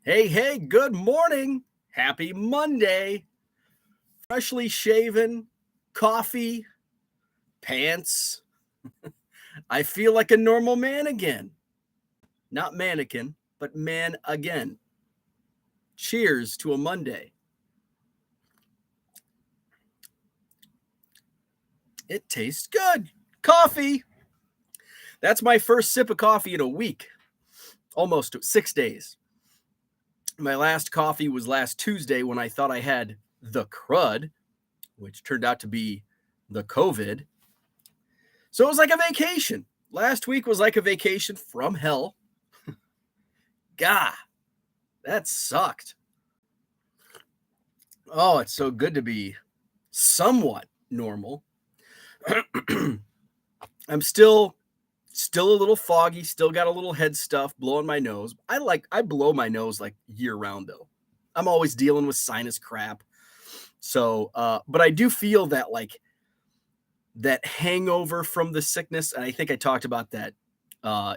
Hey, good morning. Happy Monday. Freshly shaven, coffee, pants. I feel like a normal man again. Not mannequin, but man again. Cheers to a Monday. It tastes good. Coffee. That's my first sip of coffee in a week, almost 6 days. My last coffee was last Tuesday when I thought I had the crud, which turned out to be the COVID. So it was like a vacation. Last week was like a vacation from hell. God, that sucked. Oh, it's so good to be somewhat normal. I'm still a little foggy, still got a little head stuff, blowing my nose. I blow my nose like year round though. I'm always dealing with sinus crap. So, but I do feel that hangover from the sickness, and I think I talked about that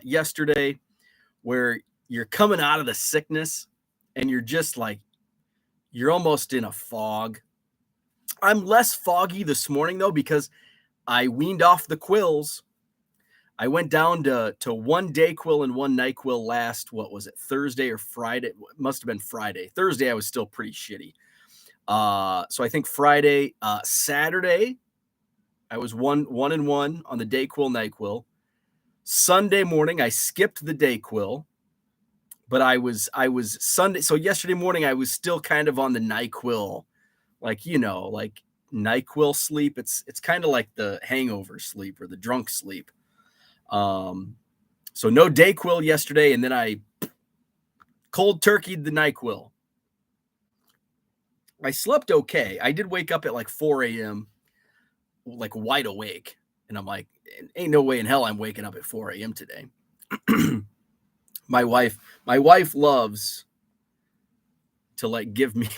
yesterday, where you're coming out of the sickness and you're just like you're almost in a fog. I'm less foggy this morning though because I weaned off the quills. I went down to one Dayquil and one NyQuil last, what was it, Thursday or Friday? It must have been Friday. Thursday I was still pretty shitty. So I think Friday, Saturday, I was one and one on the Dayquil, NyQuil. Sunday morning, I skipped the Dayquil, but I was Sunday. So yesterday morning, I was still kind of on the NyQuil, like NyQuil sleep. It's kind of like the hangover sleep or the drunk sleep. So no Dayquil yesterday, and then I cold turkeyed the NyQuil. I slept okay. I did wake up at like 4 a.m., like wide awake. And I'm like, ain't no way in hell I'm waking up at 4 a.m. today. my wife loves to like give me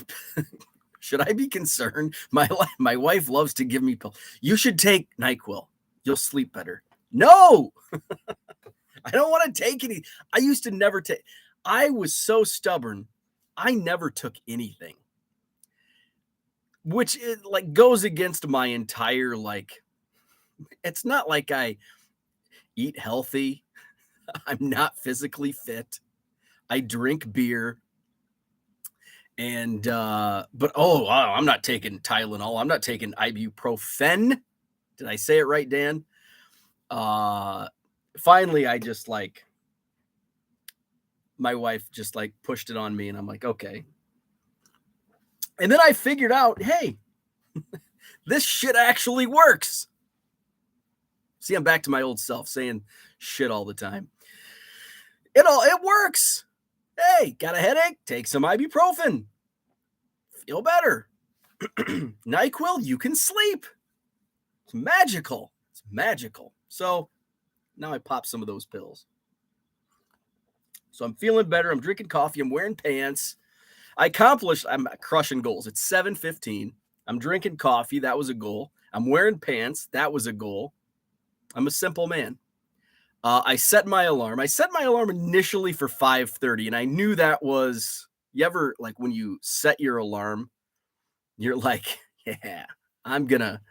should I be concerned? My wife loves to give me pills. You should take NyQuil. You'll sleep better. No, I don't want to take any. I used to never take. I was so stubborn. I never took anything, which like goes against my entire like. It's not like I eat healthy. I'm not physically fit. I drink beer. And but wow, I'm not taking Tylenol. I'm not taking ibuprofen. Did I say it right, Dan? Finally, I just like my wife just like pushed it on me, and I'm like, okay. And then I figured out, hey, this shit actually works. See, I'm back to my old self saying shit all the time. It works. Hey, got a headache? Take some ibuprofen. Feel better. NyQuil, you can sleep. It's magical. It's magical. So now I pop some of those pills. So I'm feeling better. I'm drinking coffee. I'm wearing pants. I'm crushing goals. It's 7:15. I'm drinking coffee. That was a goal. I'm wearing pants. That was a goal. I'm a simple man. I set my alarm. I set my alarm initially for 5:30, and I knew that was, you ever, like when you set your alarm, you're like, yeah, I'm gonna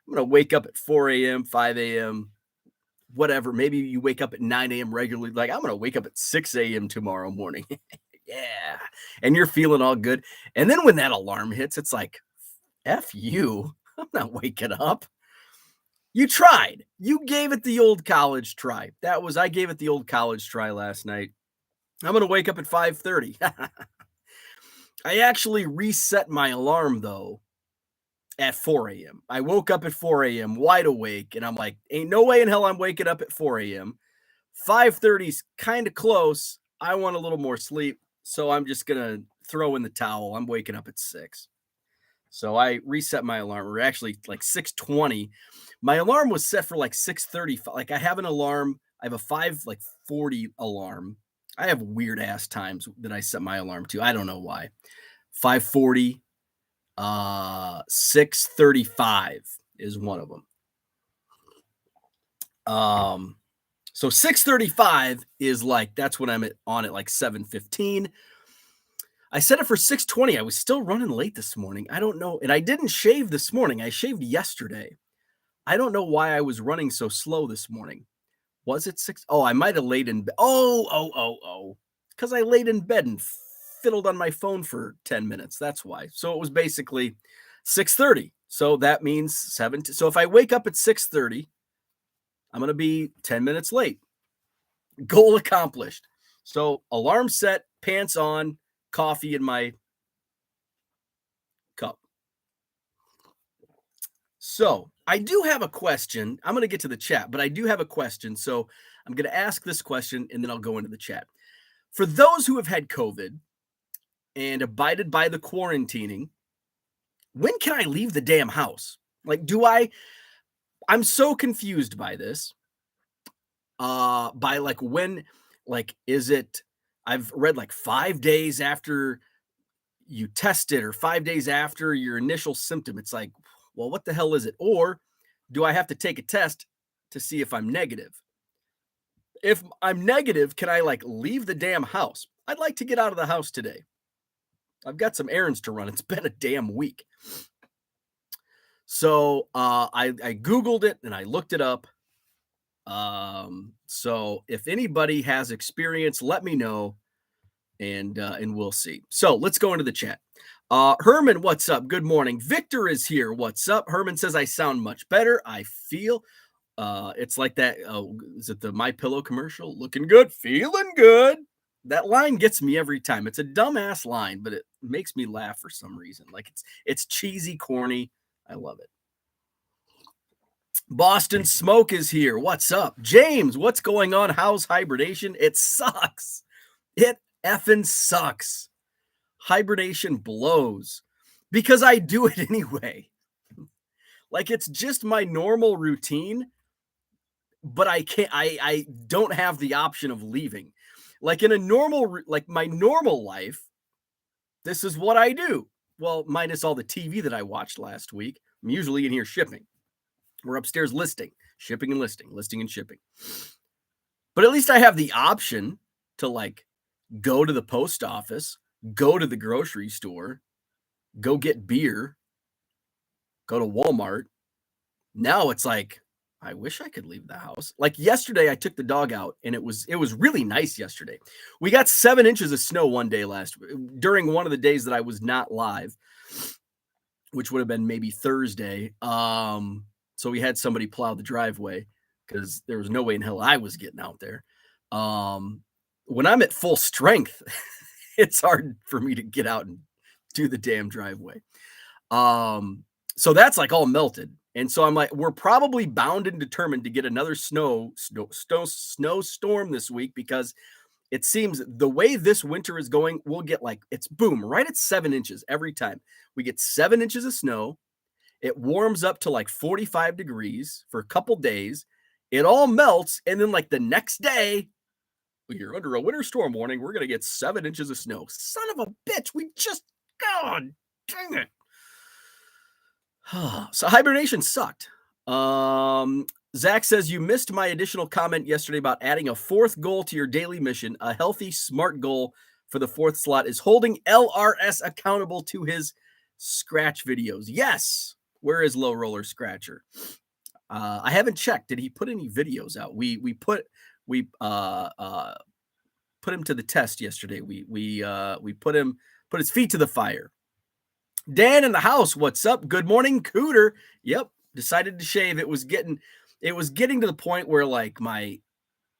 wake up at 4 a.m., 5 a.m., whatever. Maybe you wake up at 9 a.m. regularly. Like, I'm gonna wake up at 6 a.m. tomorrow morning. Yeah. And you're feeling all good. And then when that alarm hits, it's like, F you. I'm not waking up. You tried. You gave it the old college try. I gave it the old college try last night. I'm going to wake up at 5:30. I actually reset my alarm though at 4 a.m. I woke up at 4 a.m. wide awake, and I'm like, ain't no way in hell I'm waking up at 4 a.m. 5:30 is kind of close. I want a little more sleep, so I'm just going to throw in the towel. I'm waking up at 6. So I reset my alarm, or actually like 6:20. My alarm was set for like 6:30. Like I have an alarm. I have a 5:40 alarm. I have weird ass times that I set my alarm to. I don't know why. 5:40, 6:35 is one of them. So 6:35 is like, that's when I'm on at like 7:15. I set it for 6:20. I was still running late this morning. I don't know. And I didn't shave this morning. I shaved yesterday. I don't know why I was running so slow this morning. Was it 6? Oh, I might have laid in bed. Oh. Because I laid in bed and fiddled on my phone for 10 minutes. That's why. So it was basically 6:30. So that means 7. So if I wake up at 6:30, I'm going to be 10 minutes late. Goal accomplished. So alarm set, pants on, coffee in my cup. So I do have a question. I'm going to get to the chat, but I do have a question. So I'm going to ask this question and then I'll go into the chat. For those who have had COVID and abided by the quarantining, when can I leave the damn house? Like, I'm so confused by this. By like when, like, is it, I've read like 5 days after you test it or 5 days after your initial symptom. It's like, well, what the hell is it? Or do I have to take a test to see if I'm negative? If I'm negative, can I like leave the damn house? I'd like to get out of the house today. I've got some errands to run. It's been a damn week. So I Googled it and I looked it up. So if anybody has experience, let me know and we'll see. So let's go into the chat. Herman, what's up? Good morning. Victor is here. What's up? Herman says I sound much better. I feel it's like that. Is it the My Pillow commercial? Looking good, feeling good. That line gets me every time. It's a dumbass line, but it makes me laugh for some reason. Like it's cheesy, corny. I love it. Boston Smoke is here. What's up? James, what's going on? How's hibernation? It sucks. It effing sucks. Hibernation blows because I do it anyway. Like it's just my normal routine, but I don't have the option of leaving. Like in a normal, like my normal life, this is what I do. Well, minus all the TV that I watched last week. I'm usually in here shipping. We're upstairs shipping and listing and shipping. But at least I have the option to like go to the post office, go to the grocery store, go get beer, go to Walmart. Now it's like, I wish I could leave the house. Like yesterday, I took the dog out and it was really nice yesterday. We got 7 inches of snow one day during one of the days that I was not live, which would have been maybe Thursday. So we had somebody plow the driveway because there was no way in hell I was getting out there. When I'm at full strength, it's hard for me to get out and do the damn driveway. So that's like all melted. And so I'm like, we're probably bound and determined to get another snowstorm this week because it seems the way this winter is going, we'll get like, it's boom, right at 7 inches every time. We get 7 inches of snow. It warms up to like 45 degrees for a couple days. It all melts. And then like the next day, you're under a winter storm warning. We're going to get 7 inches of snow. Son of a bitch. God dang it. So hibernation sucked. Zach says you missed my additional comment yesterday about adding a 4th goal to your daily mission. A healthy, smart goal for the 4th slot is holding LRS accountable to his scratch videos. Yes. Where is Low Roller Scratcher? I haven't checked. Did he put any videos out? We put him to the test yesterday. We put his feet to the fire. Dan in the house. What's up? Good morning, Cooter. Yep. Decided to shave. It was getting to the point where like my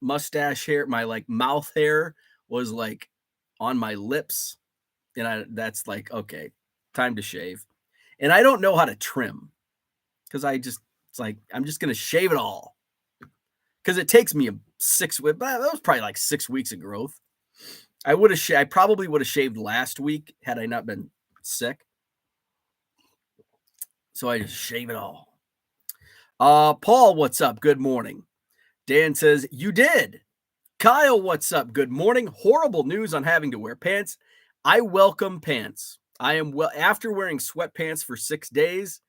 mustache hair, my like mouth hair was like on my lips. And that's like, okay, time to shave. And I don't know how to trim because it's like, I'm just going to shave it all because it takes me that was probably like 6 weeks of growth. I probably would have shaved last week had I not been sick. So I just shave it all. Paul, what's up? Good morning. Dan says, you did. Kyle, what's up? Good morning. Horrible news on having to wear pants. I welcome pants. After wearing sweatpants for 6 days,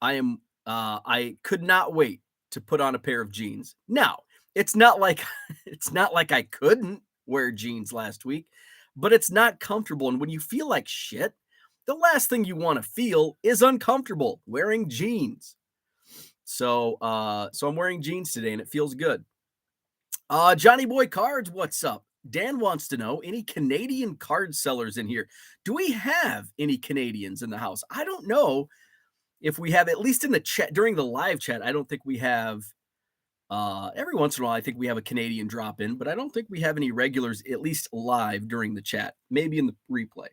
I could not wait to put on a pair of jeans. Now, it's not like I couldn't wear jeans last week, but it's not comfortable. And when you feel like shit, the last thing you want to feel is uncomfortable wearing jeans. So I'm wearing jeans today and it feels good. Johnny Boy Cards, what's up? Dan wants to know, any Canadian card sellers in here? Do we have any Canadians in the house? I don't know if we have, at least in the chat during the live chat. I don't think we have. Every once in a while, I think we have a Canadian drop in, but I don't think we have any regulars, at least live during the chat. Maybe in the replay.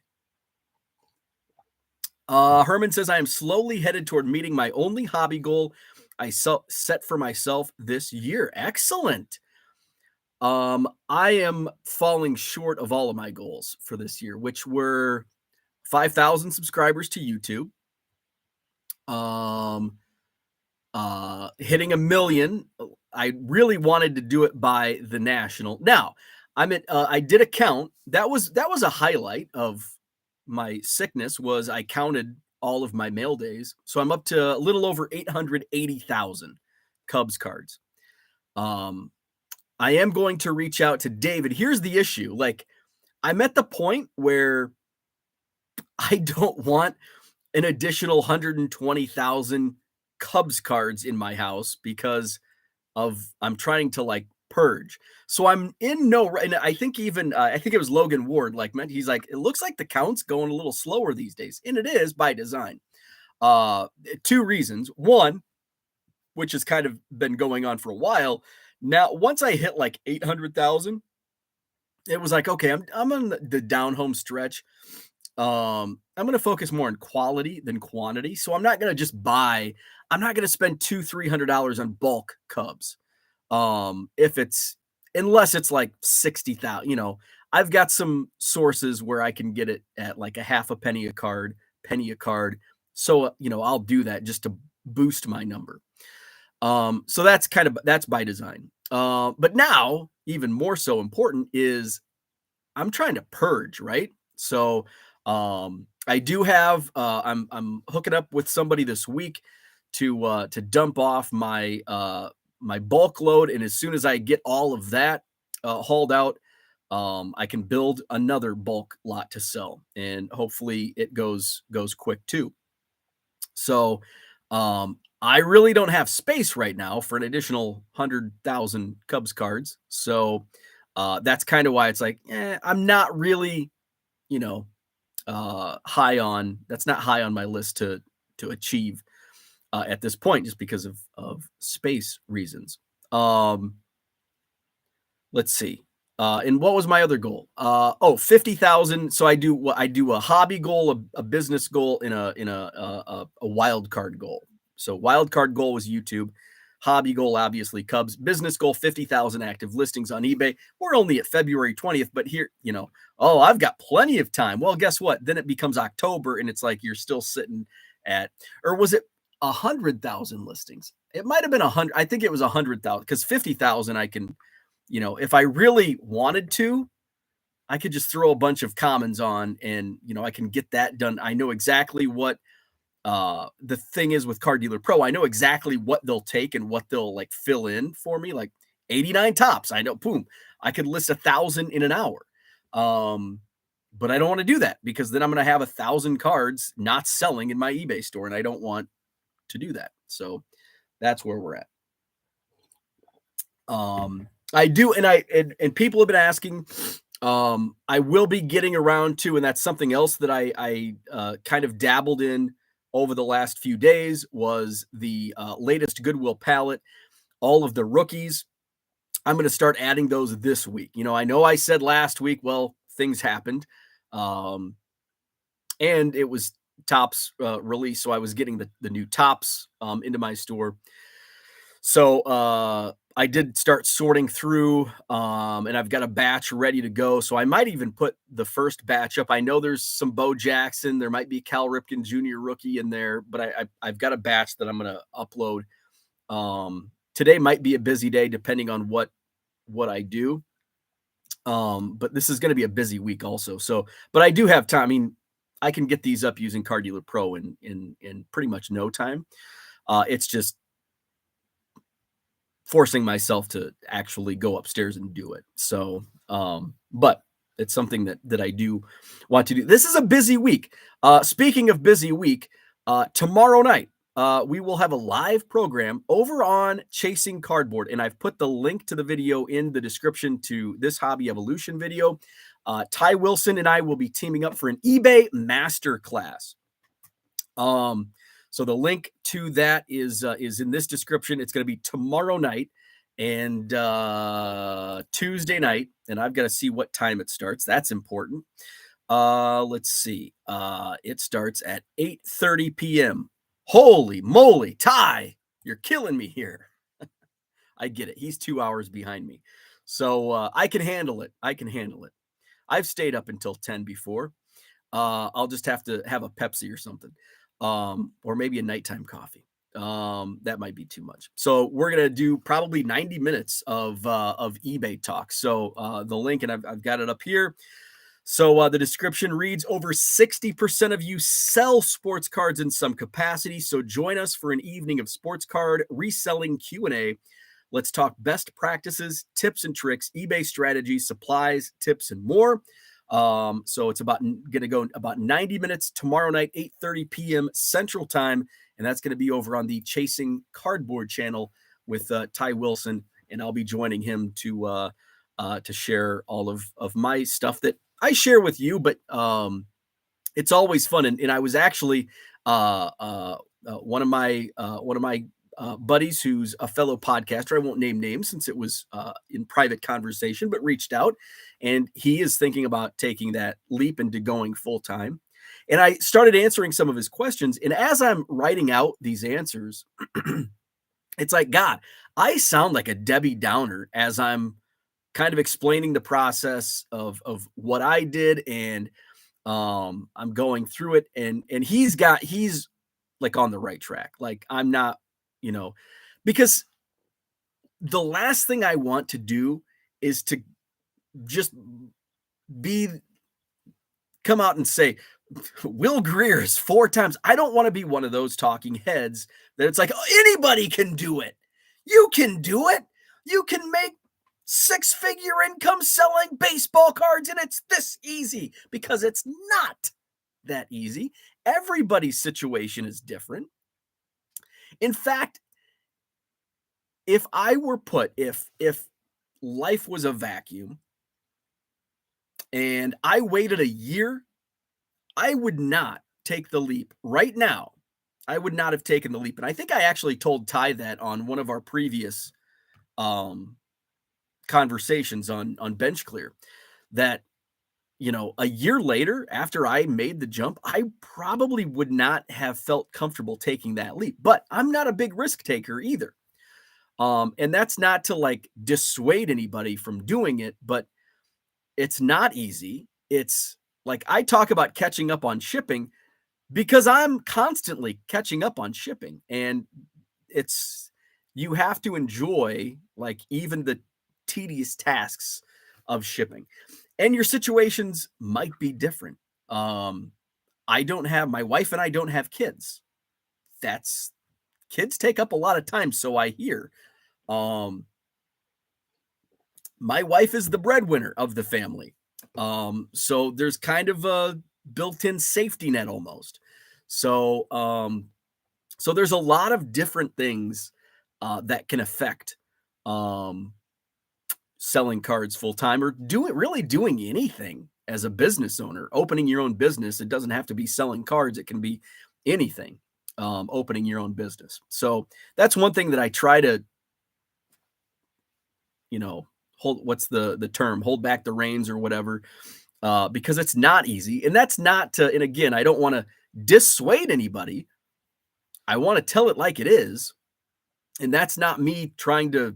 Herman says, I am slowly headed toward meeting my only hobby goal I set for myself this year. Excellent. I am falling short of all of my goals for this year, which were 5,000 subscribers to YouTube, hitting 1 million. I really wanted to do it by the national. Now, I did a count. That was a highlight of my sickness, was I counted all of my mail days. So I'm up to a little over 880,000 Cubs cards. I am going to reach out to David. Here's the issue. Like, I'm at the point where I don't want an additional 120,000 Cubs cards in my house because I'm trying to like purge. So I'm in no, and I think even, I think it was Logan Ward, like, meant he's like, it looks like the count's going a little slower these days. And it is by design. 2 reasons. One, which has kind of been going on for a while. Now, once I hit like 800,000, it was like, okay, I'm on the down home stretch. I'm going to focus more on quality than quantity. So I'm not going to just buy, I'm not going to spend $200-300 on bulk Cubs. Unless it's like 60,000, I've got some sources where I can get it at like a half a penny a card. So, I'll do that just to boost my number. So that's by design. But now, even more so important is I'm trying to purge, right? So, I do have, I'm hooking up with somebody this week to dump off my bulk load. And as soon as I get all of that, hauled out, I can build another bulk lot to sell, and hopefully it goes quick too. So, I really don't have space right now for an additional 100,000 Cubs cards. So, that's kind of why it's like, I'm not really, that's not high on my list to achieve at this point, just because of space reasons. Let's see. And what was my other goal? 50,000. So I do a hobby goal, a business goal, in a wild card goal. So wild card goal was YouTube. Hobby goal, obviously Cubs. Business goal, 50,000 active listings on eBay. We're only at February 20th, but here, I've got plenty of time. Well, guess what? Then it becomes October, and it's like you're still sitting at, or was it 100,000 listings? It might have been 100. I think it was 100,000, because 50,000 I can, if I really wanted to, I could just throw a bunch of commons on, and I can get that done. I know exactly what the thing is with Card Dealer Pro. I know exactly what they'll take and what they'll like fill in for me, like 89 tops. I know, boom, I could list 1,000 in an hour. But I don't want to do that, because then I'm going to have 1,000 cards not selling in my eBay store, and I don't want to do that. So that's where we're at. I do, and people have been asking. I will be getting around to, and that's something else that I kind of dabbled in over the last few days, was the latest Goodwill palette, all of the rookies. I'm going to start adding those this week. I know I said last week, well, things happened, and it was Topps release, so I was getting the new Topps into my store. So I did start sorting through, and I've got a batch ready to go. So I might even put the first batch up. I know there's some Bo Jackson. There might be Cal Ripken Jr. rookie in there, but I've got a batch that I'm going to upload. Today might be a busy day depending on what I do. But this is going to be a busy week also. So, but I do have time. I mean, I can get these up using Card Dealer Pro in pretty much no time. It's just forcing myself to actually go upstairs and do it. So, but it's something that I do want to do. This is a busy week. Speaking of busy week, tomorrow night, we will have a live program over on Chasing Cardboard, and I've put the link to the video in the description to this Hobby Evolution video. Ty Wilson and I will be teaming up for an eBay masterclass. So the link to that is in this description. It's going to be tomorrow night and Tuesday night, and I've got to see what time it starts. That's important. Let's see. It starts at 8:30 p.m. Holy moly, Ty, you're killing me here. I get it. He's 2 hours behind me. So I can handle it. I've stayed up until 10 before. I'll just have to have a Pepsi or something. Or maybe a nighttime coffee. That might be too much. So we're going to do probably 90 minutes of eBay talk. So the link, and I've got it up here. So the description reads, over 60% of you sell sports cards in some capacity. So join us for an evening of sports card reselling Q&A. Let's talk best practices, tips and tricks, eBay strategies, supplies, tips, and more. So it's going to go about 90 minutes tomorrow night, 8:30 p.m. Central Time. And that's going to be over on the Chasing Cardboard channel with Ty Wilson. And I'll be joining him to share all of my stuff that I share with you, but it's always fun. And I was actually one of my buddies who's a fellow podcaster. I won't name names since it was in private conversation, but reached out, and he is thinking about taking that leap into going full time. And I started answering some of his questions. And as I'm writing out these answers, it's like, God, I sound like a Debbie Downer as I'm kind of explaining the process of what I did. And I'm going through it, and he's like on the right track. Like I'm not, because the last thing I want to do is to just come out and say, Will Greer is 4 times. I don't want to be one of those talking heads that it's like, oh, anybody can do it. You can do it. You can make 6-figure income selling baseball cards, and it's this easy, because it's not that easy. Everybody's situation is different. In fact, if life was a vacuum and I waited a year, I would not take the leap right now. I would not have taken the leap. And I think I actually told Ty that on one of our previous conversations on Bench Clear, that a year later, after I made the jump, I probably would not have felt comfortable taking that leap. But I'm not a big risk taker either. And that's not to like dissuade anybody from doing it, but it's not easy. It's like I talk about catching up on shipping because I'm constantly catching up on shipping, and you have to enjoy like even the tedious tasks of shipping. And your situations might be different. My wife and I don't have kids. Kids take up a lot of time, so I hear. My wife is the breadwinner of the family. So there's kind of a built-in safety net almost. So there's a lot of different things that can affect selling cards full-time, or doing anything as a business owner, opening your own business. It doesn't have to be selling cards. It can be anything, opening your own business. So that's one thing that I try to, hold back the reins or whatever, because it's not easy. And that's not and again, I don't want to dissuade anybody. I want to tell it like it is. And that's not me trying to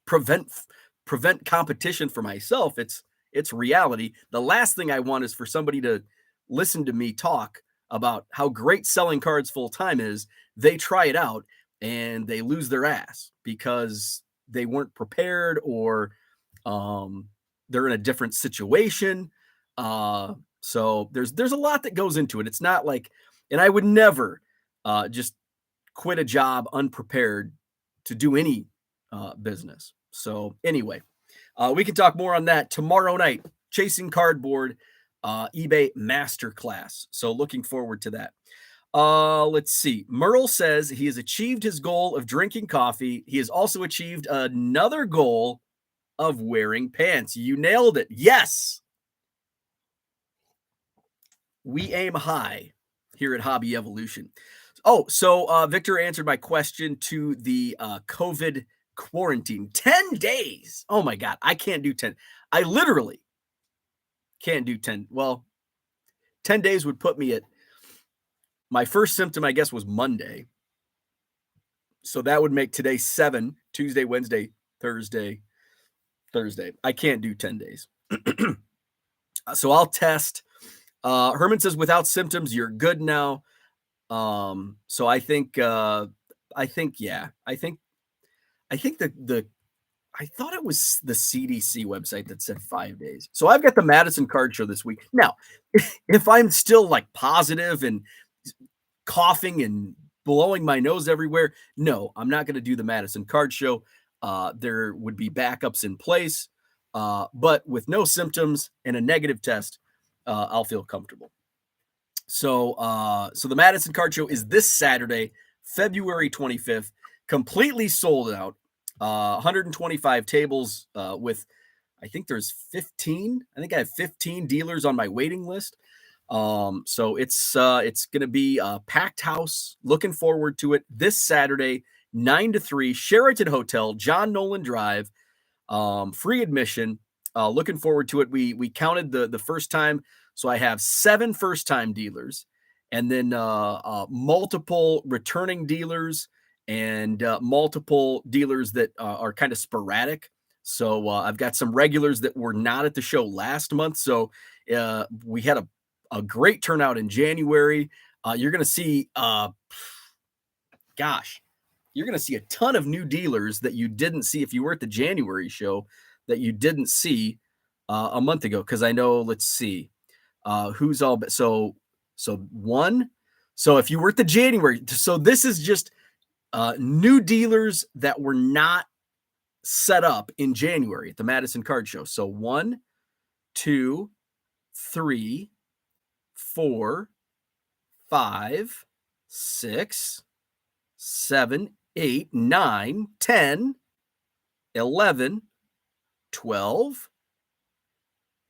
prevent competition for myself. It's reality. The last thing I want is for somebody to listen to me talk about how great selling cards full time is. They try it out and they lose their ass because they weren't prepared, or they're in a different situation. So there's a lot that goes into it. It's not like, and I would never just quit a job unprepared to do any business. So anyway, We can talk more on that tomorrow night. Chasing Cardboard, eBay Masterclass. So looking forward to that. Let's see. Merle says he has achieved his goal of drinking coffee. He has also achieved another goal of wearing pants. You nailed it. Yes. We aim high here at Hobby Evolution. Oh, so Victor answered my question to the COVID quarantine. 10 days. Oh my God. I can't do 10. I literally can't do 10. Well, 10 days would put me at my first symptom, I guess, was Monday. So that would make today 7, Tuesday, Wednesday, Thursday. I can't do 10 days. So I'll test. Herman says without symptoms, you're good now. So I think the I thought it was the CDC website that said 5 days. So I've got the Madison Card Show this week. Now, if I'm still like positive and coughing and blowing my nose everywhere, no, I'm not going to do the Madison Card Show. There would be backups in place. But with no symptoms and a negative test, I'll feel comfortable. So the Madison Card Show is this Saturday, February 25th, completely sold out. 125 tables with, I think there's 15. I think I have 15 dealers on my waiting list. So it's going to be a packed house. Looking forward to it this Saturday, 9 to 3, Sheraton Hotel, John Nolan Drive. Free admission. Looking forward to it. We counted the first time. So I have 7 first-time dealers and then multiple returning dealers and multiple dealers that are kind of sporadic. So I've got some regulars that were not at the show last month. So we had a great turnout in January. You're going to see, you're going to see a ton of new dealers that you didn't see if you were at the January show that you didn't see a month ago. Because I know, let's see. Who's all so one. So if you were at the January, so this is just new dealers that were not set up in January at the Madison Card Show. So 1, 2, 3, 4, 5, 6, 7, 8, 9, 10, 11, 12,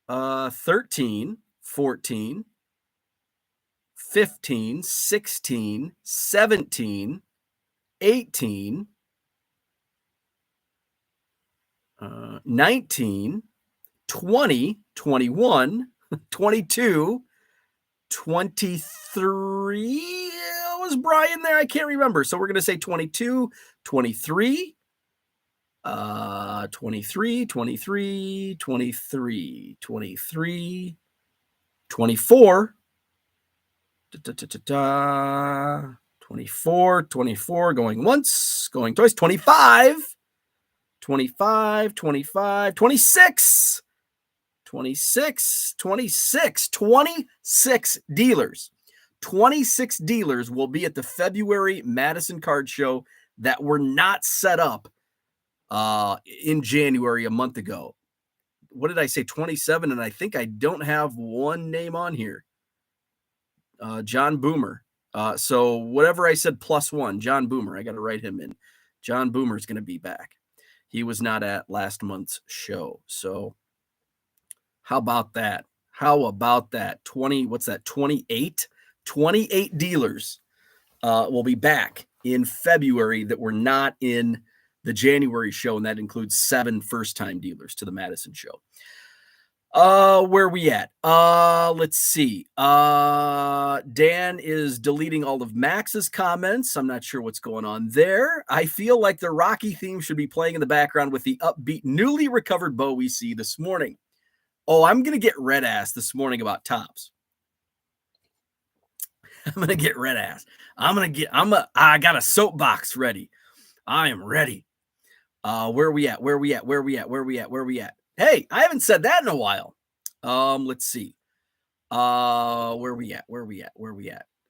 13, 14, 15, 16, 17, 18, 19, 20, 21, 22, 23. Was Brian there? I can't remember. So we're going to say 22, 23, 23, 23, 23, 23, 24, 24, 24, going once, going twice, 25, 25, 25, 26, 26, 26, 26 dealers. 26 dealers will be at the February Madison Card Show that were not set up in January a month ago. What did I say? 27. And I think I don't have one name on here. John Boomer. So whatever I said +1, John Boomer, I got to write him in. John Boomer is going to be back. He was not at last month's show. So how about that? How about that? 20, what's that? 28? 28 dealers will be back in February that were not in the January show, and that includes 7 first-time dealers to the Madison show. Where are we at? Let's see. Dan is deleting all of Max's comments. I'm not sure what's going on there. I feel like the Rocky theme should be playing in the background with the upbeat, newly recovered bow we see this morning. Oh, I'm going to get red ass this morning about tops. I'm going to get red ass. I got a soapbox ready. I am ready. Where are we at? Hey, I haven't said that in a while. Let's see. Where are we at?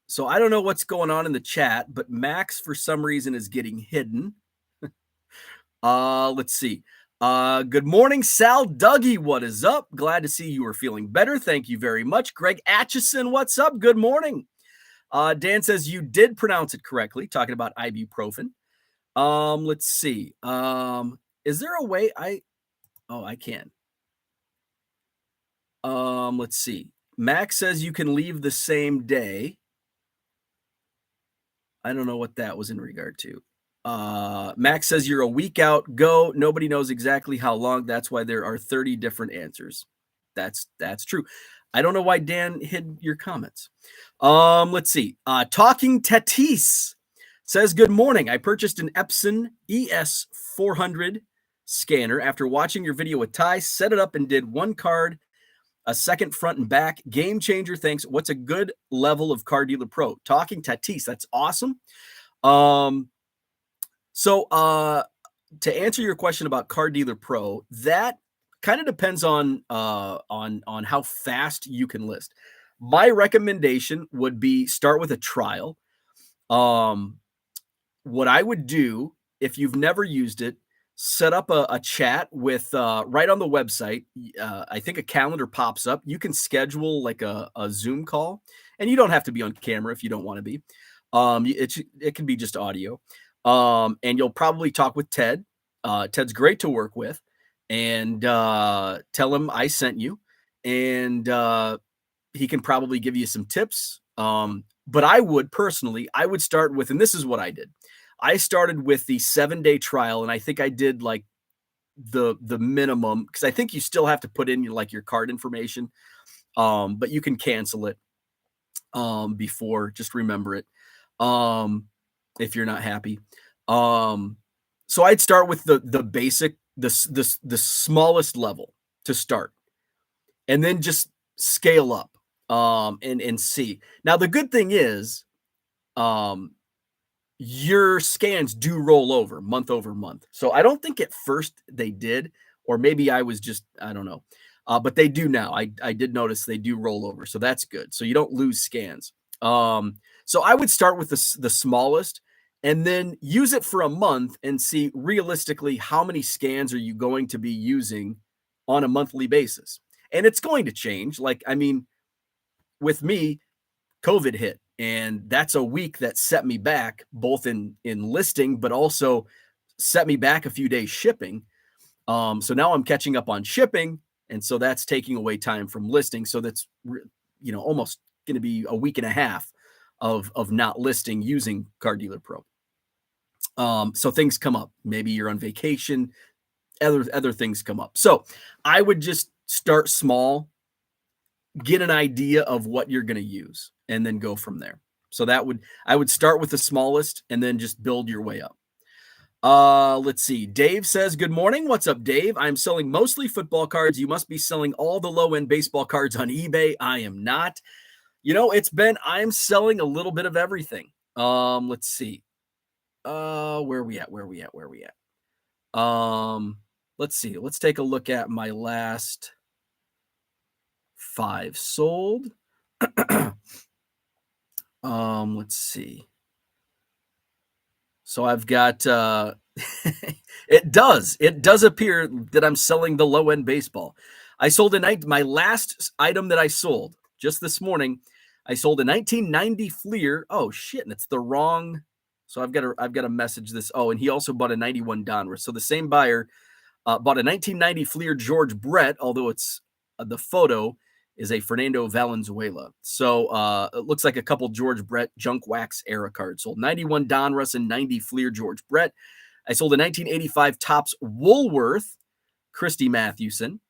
So I don't know what's going on in the chat, but Max for some reason is getting hidden. Let's see. Good morning, Sal Dougie. What is up? Glad to see you are feeling better. Thank you very much. Greg Atchison, what's up? Good morning. Dan says you did pronounce it correctly, talking about ibuprofen. Let's see. Is there a way I can. Let's see. Max says you can leave the same day. I don't know what that was in regard to. Max says you're a week out. Go. Nobody knows exactly how long. That's why there are 30 different answers. That's true. I don't know why Dan hid your comments. Let's see. Talking Tatis says, good morning. I purchased an Epson ES400 scanner after watching your video with Ty. Set it up and did one card, a second front and back. Game changer. Thanks. What's a good level of Car Dealer Pro? Talking Tatis. That's awesome. So to answer your question about Car Dealer Pro, that kind of depends on how fast you can list. My recommendation would be start with a trial. What I would do if you've never used it, set up a chat with right on the website. I think a calendar pops up. You can schedule like a Zoom call, and you don't have to be on camera if you don't want to be. It can be just audio. And you'll probably talk with Ted. Ted's great to work with, and tell him I sent you, and he can probably give you some tips. But I would start with, and this is what I did. I started with the 7-day trial, and I think I did like the minimum, because I think you still have to put in your card information, but you can cancel it before. Just remember it. If you're not happy. So I'd start with the basic, the smallest level to start, and then just scale up, and see. Now, the good thing is, your scans do roll over month over month. So I don't think at first they did, or maybe I don't know. But they do now. I did notice they do roll over. So that's good. So you don't lose scans. So I would start with the smallest, and then use it for a month and see realistically how many scans are you going to be using on a monthly basis. And it's going to change. With me, COVID hit, and that's a week that set me back both in listing, but also set me back a few days shipping. So now I'm catching up on shipping, and so that's taking away time from listing. So that's almost going to be a week and a half of not listing using Car Dealer Pro. So things come up. Maybe you're on vacation, other things come up. So I would just start small, get an idea of what you're going to use, and then go from there. So I would start with the smallest and then just build your way up. Let's see. Dave says, good morning. What's up, Dave? I'm selling mostly football cards. You must be selling all the low-end baseball cards on eBay. I am not. I'm selling a little bit of everything. Let's see. Where are we at? Let's see. Let's take a look at my last 5 sold. Let's see. So I've got it does appear that I'm selling the low end baseball. I sold my last item that I sold just this morning. I sold a 1990 Fleer. Oh shit, and it's the wrong. So I've got to message this. Oh, and he also bought a 91 Donruss. So the same buyer bought a 1990 Fleer George Brett, although it's the photo is a Fernando Valenzuela. So it looks like a couple George Brett junk wax era cards sold. 91 Donruss and 90 Fleer George Brett. I sold a 1985 Topps Woolworth Christy Mathewson.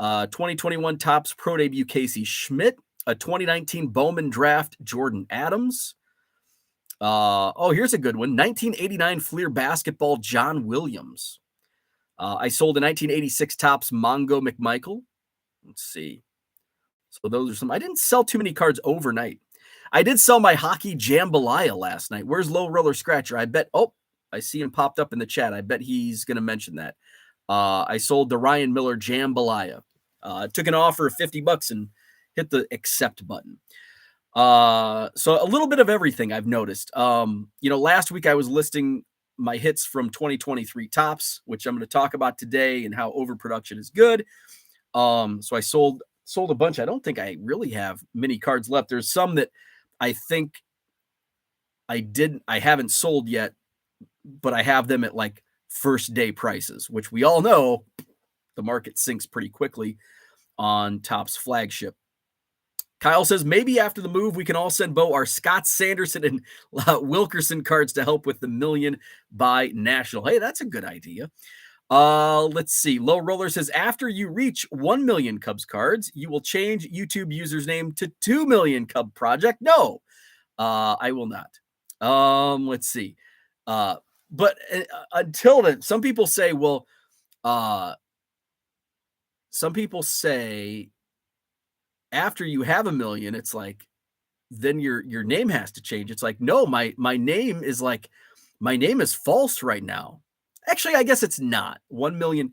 2021 Topps Pro Debut Casey Schmidt. A 2019 Bowman Draft Jordan Adams. Here's a good one. 1989 Fleer Basketball John Williams. I sold a 1986 Topps Mongo McMichael. Let's see. So those are some. I didn't sell too many cards overnight. I did sell my hockey Jambalaya last night. Where's Low Roller Scratcher? I bet. Oh, I see him popped up in the chat. I bet he's going to mention that. I sold the Ryan Miller Jambalaya. Took an offer of $50 and hit the accept button. So a little bit of everything I've noticed. Last week I was listing my hits from 2023 tops, which I'm going to talk about today, and how overproduction is good. So I sold a bunch. I don't think I really have many cards left. There's some that I think I haven't sold yet, but I have them at like first day prices, which we all know the market sinks pretty quickly on Topps flagship. Kyle says, maybe after the move, we can all send Bo our Scott Sanderson and Wilkerson cards to help with the million by National. Hey, that's a good idea. Let's see. Low Roller says, after you reach 1 million Cubs cards, you will change YouTube user's name to 2 million Cub Project. No, I will not. Let's see. But until then, some people say, well, some people say after you have 1 million, it's like, then your name has to change. It's like, no, my name is false right now. Actually, I guess it's not. 1 million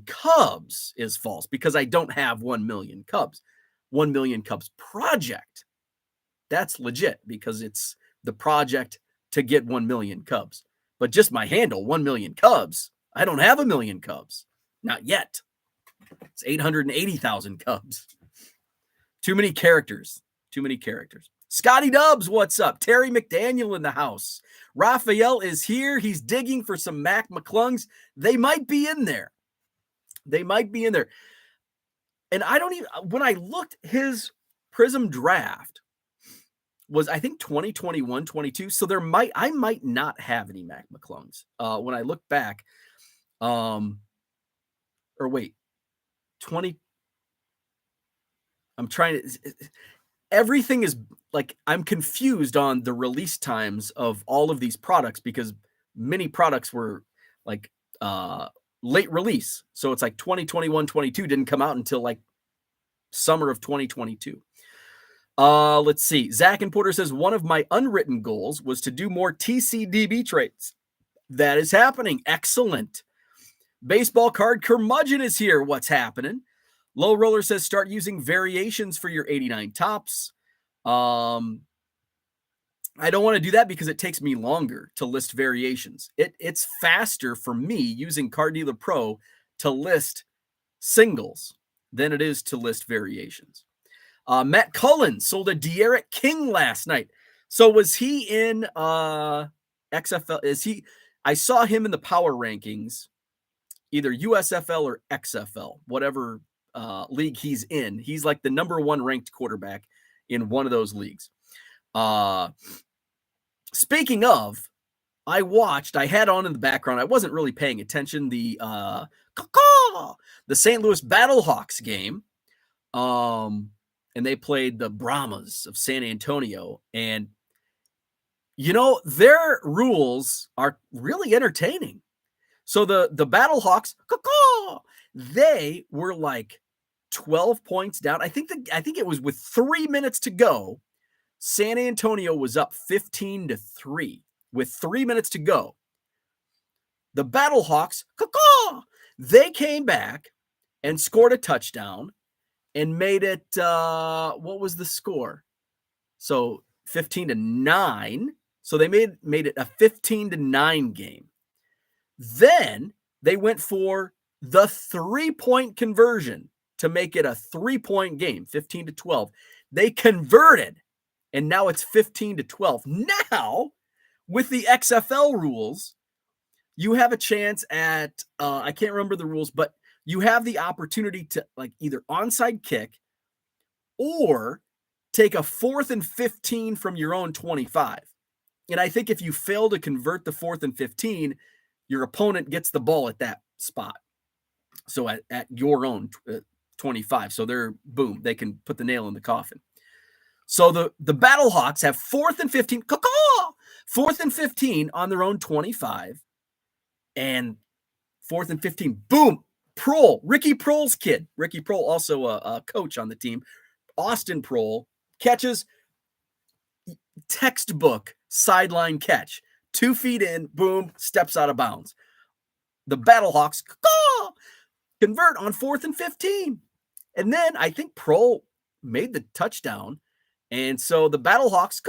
Cubs is false because I don't have 1 million Cubs. 1 million Cubs project. That's legit because it's the project to get 1 million Cubs. But just my handle, 1 million Cubs. I don't have 1 million Cubs. Not yet. It's 880,000 Cubs. Too many characters. Scotty Dubs, what's up? Terry McDaniel in the house. Raphael is here. He's digging for some Mac McClungs. They might be in there. And I don't even, when I looked, his Prism draft was, I think, 2021, 22. So I might not have any Mac McClungs. When I look back, or wait, 20. I'm trying to, everything is like, I'm confused on the release times of all of these products because many products were like late release. So it's like 2021, 22 didn't come out until like summer of 2022. Let's see. Zach and Porter says, one of my unwritten goals was to do more TCDB trades. That is happening. Excellent. Baseball card curmudgeon is here. What's happening? Low Roller says, start using variations for your 89 tops. I don't want to do that because it takes me longer to list variations. It's faster for me using Card Dealer Pro to list singles than it is to list variations. Matt Cullen sold a De'Aaron King last night. So was he in XFL? I saw him in the power rankings, either USFL or XFL, whatever league he's in. He's like the number 1 ranked quarterback in one of those leagues. Speaking of, I had on in the background, I wasn't really paying attention, the St. Louis Battlehawks game. And they played the Brahmas of San Antonio. And, their rules are really entertaining. So the Battlehawks, they were like 12 points down. I think it was with 3 minutes to go. San Antonio was up 15-3 with 3 minutes to go. The Battlehawks, they came back and scored a touchdown and made it, what was the score? So 15-9. So they made it a 15-9 game. Then they went for the 3-point conversion to make it a 3-point game, 15-12. They converted, and now it's 15-12. Now, with the XFL rules, you have a chance at, I can't remember the rules, but you have the opportunity to like either onside kick or take a 4th and 15 from your own 25. And I think if you fail to convert the 4th and 15, your opponent gets the ball at that spot. So at your own 25. So they can put the nail in the coffin. So the Battlehawks have 4th and 15, 4th and 15 on their own 25, and 4th and 15, boom, Ricky Prohl's kid. Ricky Prohl, also a coach on the team. Austin Prohl catches, textbook sideline catch. 2 feet in, boom, steps out of bounds. The Battlehawks convert on 4th and 15. And then I think Prohl made the touchdown. And so the Battlehawks,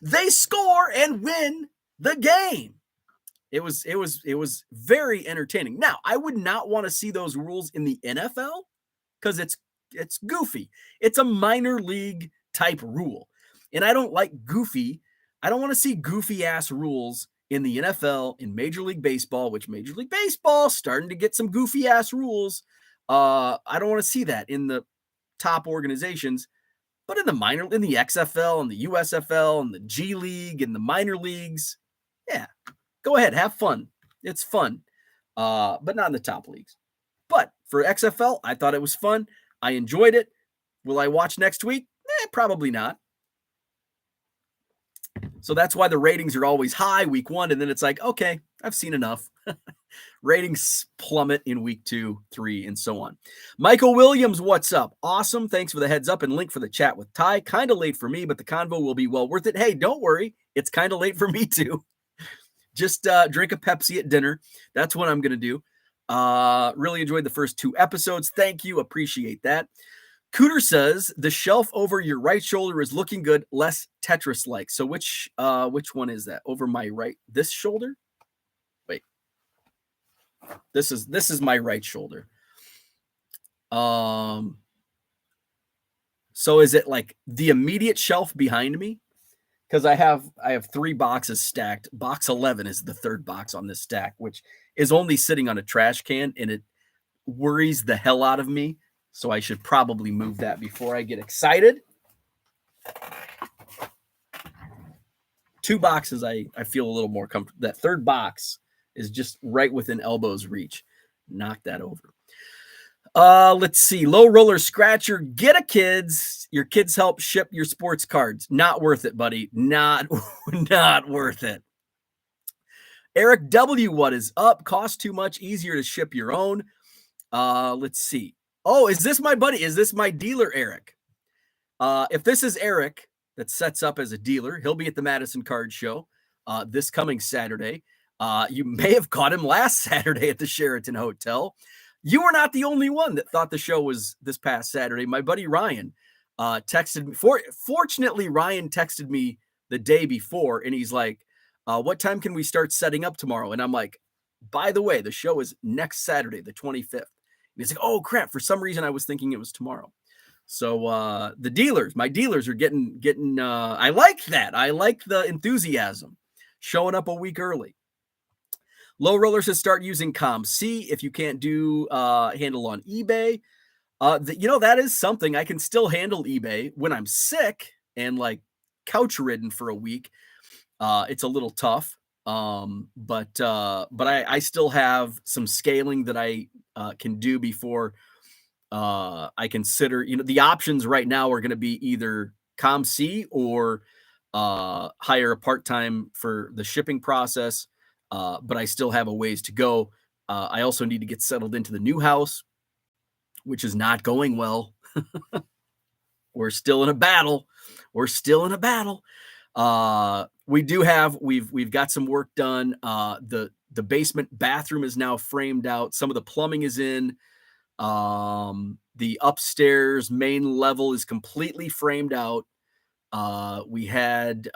they score and win the game. It was very entertaining. Now, I would not want to see those rules in the NFL because it's goofy. It's a minor league type rule. And I don't like goofy. I don't want to see goofy ass rules in the NFL, in Major League Baseball, which Major League Baseball starting to get some goofy ass rules. I don't want to see that in the top organizations, but in the XFL and the USFL and the G League and the minor leagues, yeah, go ahead, have fun. It's fun, but not in the top leagues. But for XFL, I thought it was fun. I enjoyed it. Will I watch next week? Probably not. So that's why the ratings are always high week 1, and then it's like, okay, I've seen enough. Ratings plummet in week 2, 3, and so on. Michael Williams, what's up? Awesome. Thanks for the heads up and link for the chat with Ty. Kind of late for me, but the convo will be well worth it. Hey, don't worry. It's kind of late for me too. Just drink a Pepsi at dinner. That's what I'm going to do. Really enjoyed the first 2 episodes. Thank you. Appreciate that. Cooter says the shelf over your right shoulder is looking good, less Tetris-like. So which one is that? Over my right, this shoulder? Wait. This is my right shoulder. So is it like the immediate shelf behind me? Because I have 3 boxes stacked. Box 11 is the 3rd box on this stack, which is only sitting on a trash can, and it worries the hell out of me. So I should probably move that before I get excited. 2 boxes, I feel a little more comfortable. That 3rd box is just right within elbow's reach. Knock that over. Let's see. Low Roller Scratcher, get a kids. Your kids help ship your sports cards. Not worth it, buddy. Not worth it. Eric W, what is up? Cost too much. Easier to ship your own. Let's see. Oh, is this my buddy? Is this my dealer, Eric? If this is Eric that sets up as a dealer, he'll be at the Madison Card Show this coming Saturday. You may have caught him last Saturday at the Sheraton Hotel. You were not the only one that thought the show was this past Saturday. My buddy Ryan texted me. Fortunately, Ryan texted me the day before, and he's like, what time can we start setting up tomorrow? And I'm like, by the way, the show is next Saturday, the 25th. And he's like, oh, crap. For some reason, I was thinking it was tomorrow. So my dealers are getting I like that. I like the enthusiasm, showing up a week early. Low Roller says start using ComC if you can't do handle on eBay. That is something I can still handle eBay when I'm sick and like couch ridden for a week. It's a little tough. But I still have some scaling that I can do before I consider, the options right now are going to be either ComC or hire a part-time for the shipping process. But I still have a ways to go. I also need to get settled into the new house, which is not going well. We're still in a battle. We've got some work done. The basement bathroom is now framed out. Some of the plumbing is in. The upstairs main level is completely framed out. We had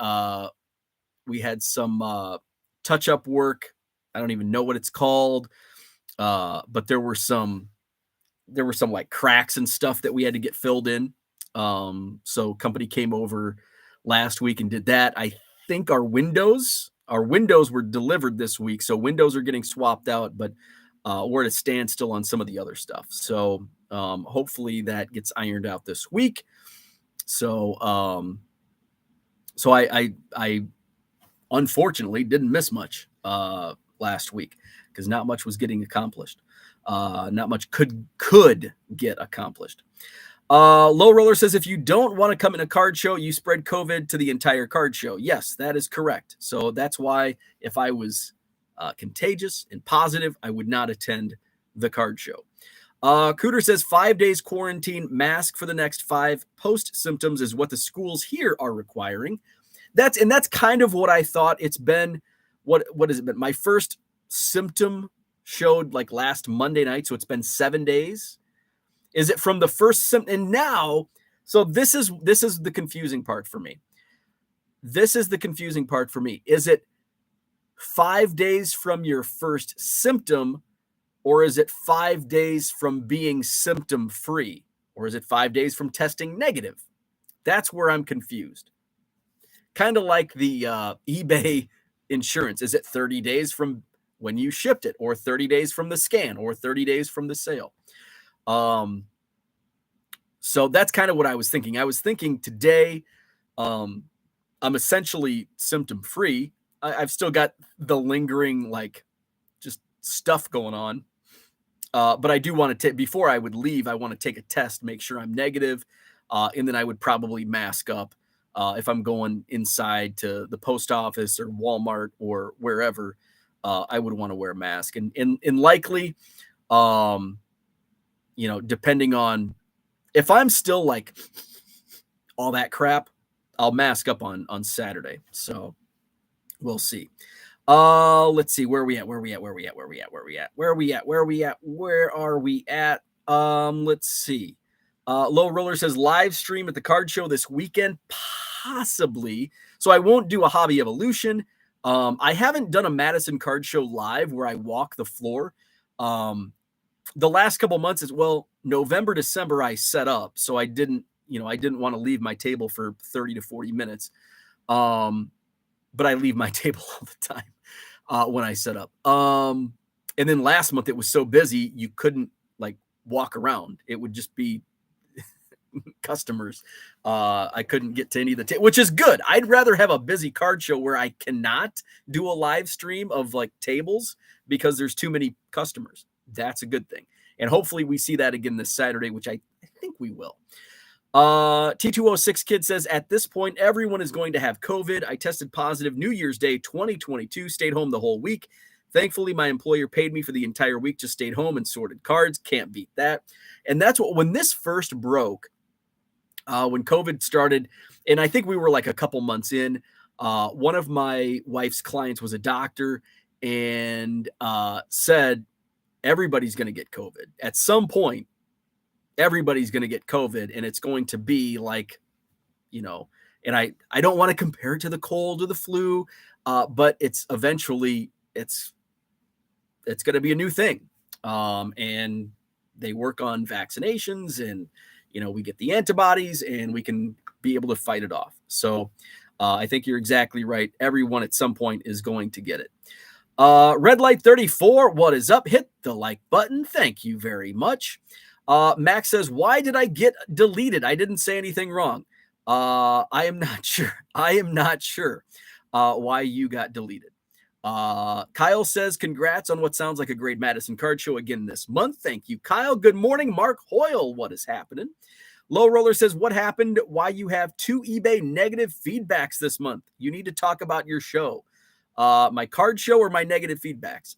some touch-up work. I don't even know what it's called. But there were some like cracks and stuff that we had to get filled in. So company came over last week and did that. I think our windows were delivered this week. So windows are getting swapped out, but we're at a standstill on some of the other stuff. So hopefully that gets ironed out this week. So I unfortunately didn't miss much last week because not much was getting accomplished. Not much could get accomplished. Low Roller says, if you don't want to come in a card show, you spread COVID to the entire card show. Yes, that is correct. So that's why if I was contagious and positive, I would not attend the card show. Cooter says 5 days quarantine, mask for the next 5. Post symptoms is what the schools here are requiring. That's kind of what I thought. It's been, what has it been? My first symptom showed like last Monday night. So it's been 7 days. Is it from the first symptom? And now, so this is the confusing part for me. Is it 5 days from your first symptom, or is it 5 days from being symptom free, or is it 5 days from testing negative? That's where I'm confused. Kind of like the eBay insurance. Is it 30 days from when you shipped it, or 30 days from the scan, or 30 days from the sale? So that's kind of what I was thinking. I was thinking today, I'm essentially symptom free. I've still got the lingering, like, just stuff going on. But I do want to take, before I would leave, I want to take a test, make sure I'm negative. And then I would probably mask up if I'm going inside to the post office or Walmart or wherever. I would want to wear a mask, and likely, depending on if I'm still like all that crap, I'll mask up on Saturday. So we'll see. Let's see, where are we at? Let's see. Low Roller says live stream at the card show this weekend, possibly. So I won't do a Hobby Evolution. I haven't done a Madison card show live where I walk the floor. The last couple months as well, November, December, I set up. So I didn't want to leave my table for 30 to 40 minutes. But I leave my table all the time when I set up. And then last month it was so busy, you couldn't like walk around. It would just be customers. I couldn't get to any of the which is good. I'd rather have a busy card show where I cannot do a live stream of like tables because there's too many customers. That's a good thing. And hopefully we see that again this Saturday, which I think we will. T206 Kid says, at this point, everyone is going to have COVID. I tested positive New Year's Day 2022, stayed home the whole week. Thankfully, my employer paid me for the entire week, just stayed home and sorted cards. Can't beat that. And that's what, when this first broke, when COVID started, and I think we were like a couple months in, one of my wife's clients was a doctor and said, everybody's going to get COVID. At some point, everybody's going to get COVID, and it's going to be like, and I don't want to compare it to the cold or the flu, but it's eventually, it's going to be a new thing. And they work on vaccinations, and, we get the antibodies and we can be able to fight it off. So I think you're exactly right. Everyone at some point is going to get it. Red Light 34, what is up? Hit the like button. Thank you very much. Max says, why did I get deleted? I didn't say anything wrong. I am not sure. Why you got deleted. Kyle says, congrats on what sounds like a great Madison card show again this month. Thank you, Kyle. Good morning, Mark Hoyle. What is happening? Low Roller says, what happened? Why you have 2 eBay negative feedbacks this month? You need to talk about your show. My card show or my negative feedbacks?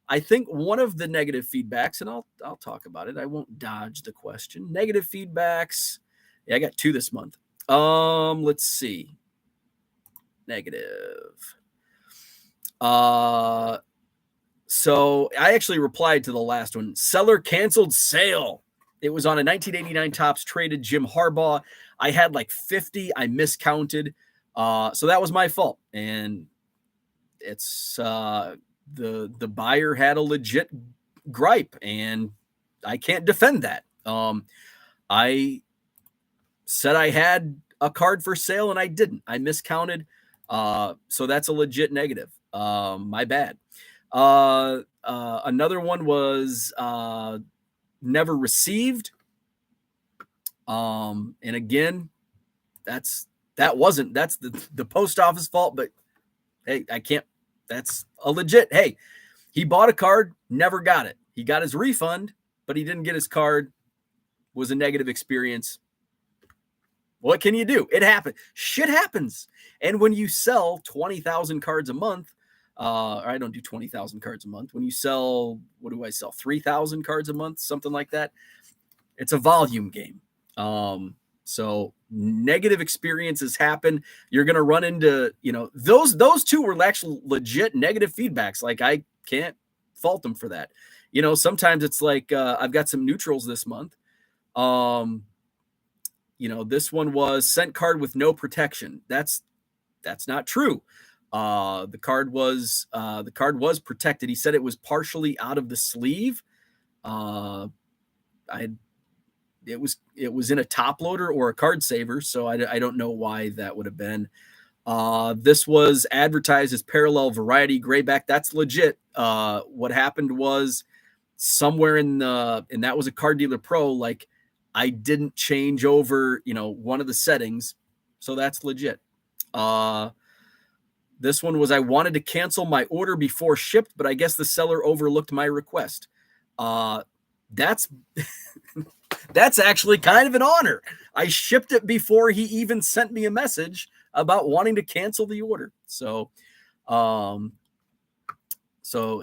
I think one of the negative feedbacks, and I'll talk about it. I won't dodge the question. Negative feedbacks. Yeah, I got 2 this month. Let's see. Negative. So I actually replied to the last one. Seller canceled sale. It was on a 1989 Topps traded Jim Harbaugh. I had like 50. I miscounted. So that was my fault. And it's the buyer had a legit gripe, and I can't defend that. I said I had a card for sale and I didn't. I miscounted. So that's a legit negative. My bad. Another one was never received. And again, that's the post office fault, but hey, I can't, that's a legit, hey, he bought a card, never got it. He got his refund, but he didn't get his card. Was a negative experience. What can you do? It happens. Shit happens. And when you sell 20,000 cards a month, I don't do 20,000 cards a month. When you sell, what do I sell? 3,000 cards a month, something like that. It's a volume game. So negative experiences happen. You're going to run into, those 2 were actually legit negative feedbacks. Like, I can't fault them for that. Sometimes it's like, I've got some neutrals this month. This one was sent card with no protection. That's not true. The card was protected. He said it was partially out of the sleeve. It was in a top loader or a card saver, so I don't know why that would have been. This was advertised as parallel variety grayback. That's legit. What happened was somewhere and that was a Card Dealer Pro. Like, I didn't change over, one of the settings, so that's legit. This one was, I wanted to cancel my order before shipped, but I guess the seller overlooked my request. That's that's actually kind of an honor. I shipped it before he even sent me a message about wanting to cancel the order. So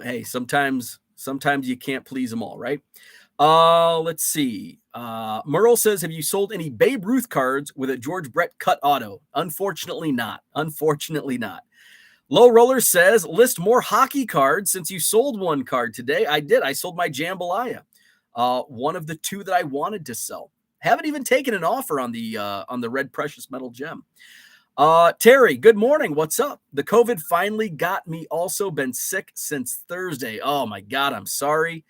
hey, sometimes you can't please them all, right? Let's see. Merle says, have you sold any Babe Ruth cards with a George Brett cut auto? Unfortunately not. Low Roller says, list more hockey cards since you sold one card today. I did. I sold my Jambalaya. One of the two that I wanted to sell. Haven't even taken an offer on the red precious metal gem. Terry, good morning. What's up? The COVID finally got me. Also been sick since Thursday. Oh my God, I'm sorry.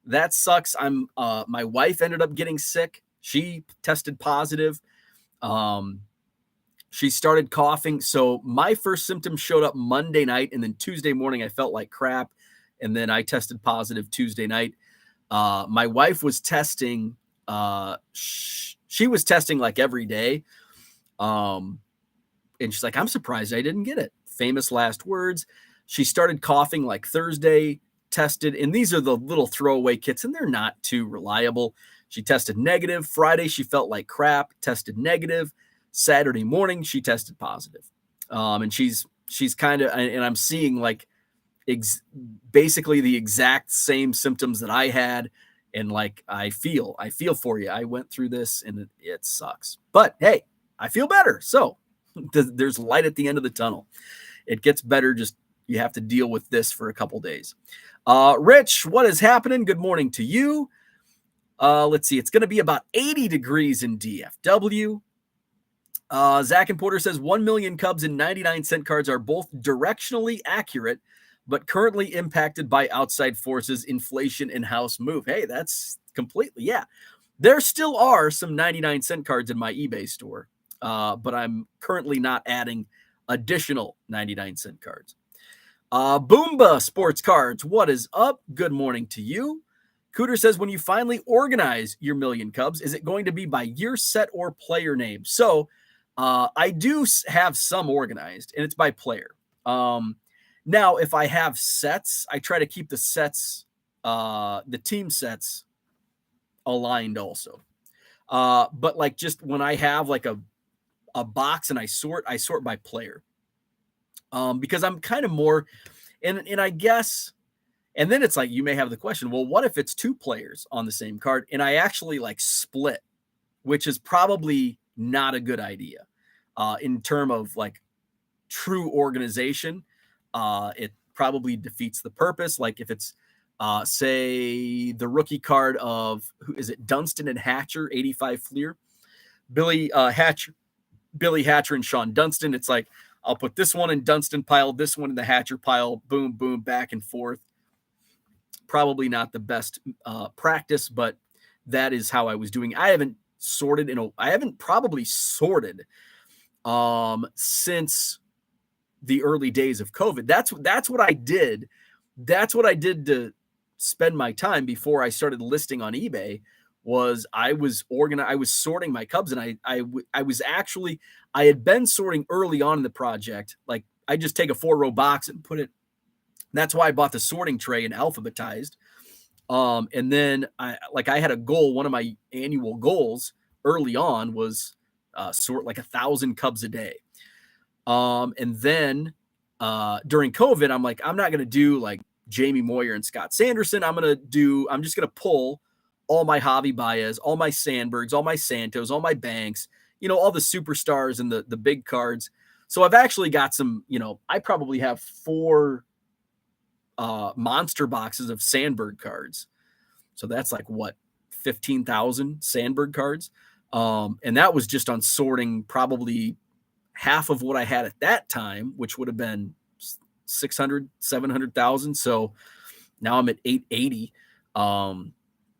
That sucks. My wife ended up getting sick. She tested positive. She started coughing. So my first symptoms showed up Monday night, and then Tuesday morning I felt like crap. And then I tested positive Tuesday night. My wife was testing. She was testing like every day. And she's like, I'm surprised I didn't get it. Famous last words. She started coughing like Thursday, tested, and these are the little throwaway kits, and they're not too reliable. She tested negative. Friday, she felt like crap, tested negative. Saturday morning, she tested positive. And she's kind of, and I'm seeing like basically the exact same symptoms that I had. And like, I feel for you. I went through this and it sucks, but hey, I feel better. So there's light at the end of the tunnel. It gets better. Just, you have to deal with this for a couple days. Rich, what is happening? Good morning to you. Let's see. It's going to be about 80 degrees in DFW. Zach and Porter says 1 million Cubs and 99-cent cards are both directionally accurate, but currently impacted by outside forces, inflation, and house move. Hey, that's completely, yeah. There still are some 99-cent cards in my eBay store, but I'm currently not adding additional 99-cent cards. Boomba Sports Cards, what is up? Good morning to you. Cooter says, when you finally organize your million Cubs, is it going to be by year, set, or player name? So I do have some organized, and it's by player. Now, if I have sets, I try to keep the sets, the team sets aligned also. But like, just when I have like a box and I sort by player. Because I'm kind of more, and I guess, and then it's like, you may have the question, well, what if it's two players on the same card? And I actually like split, which is probably not a good idea. In terms of like true organization, it probably defeats the purpose. Like if it's, say, the rookie card of, who is it, Dunston and Hatcher, 85 Fleer, Billy Hatcher and Sean Dunston. It's like, I'll put this one in Dunston pile, this one in the Hatcher pile, boom, boom, back and forth. Probably not the best practice, but that is how I was doing. I haven't probably sorted since the early days of COVID. That's what I did. That's what I did to spend my time before I started listing on eBay. Was I was sorting my Cubs, and I had been sorting early on in the project. Like, I just take a 4-row box and put it. That's why I bought the sorting tray and alphabetized. And then I had a goal. One of my annual goals early on was sort like 1,000 Cubs a day. And then during COVID, I'm like, I'm not going to do like Jamie Moyer and Scott Sanderson. I'm just going to pull all my Javi Baez, all my Sandbergs, all my Santos, all my Banks, all the superstars and the big cards. So I've actually got some, I probably have 4 monster boxes of Sandberg cards. So that's like what, 15,000 Sandberg cards. And that was just on sorting probably half of what I had at that time, which would have been 600, 700,000. So now I'm at 880.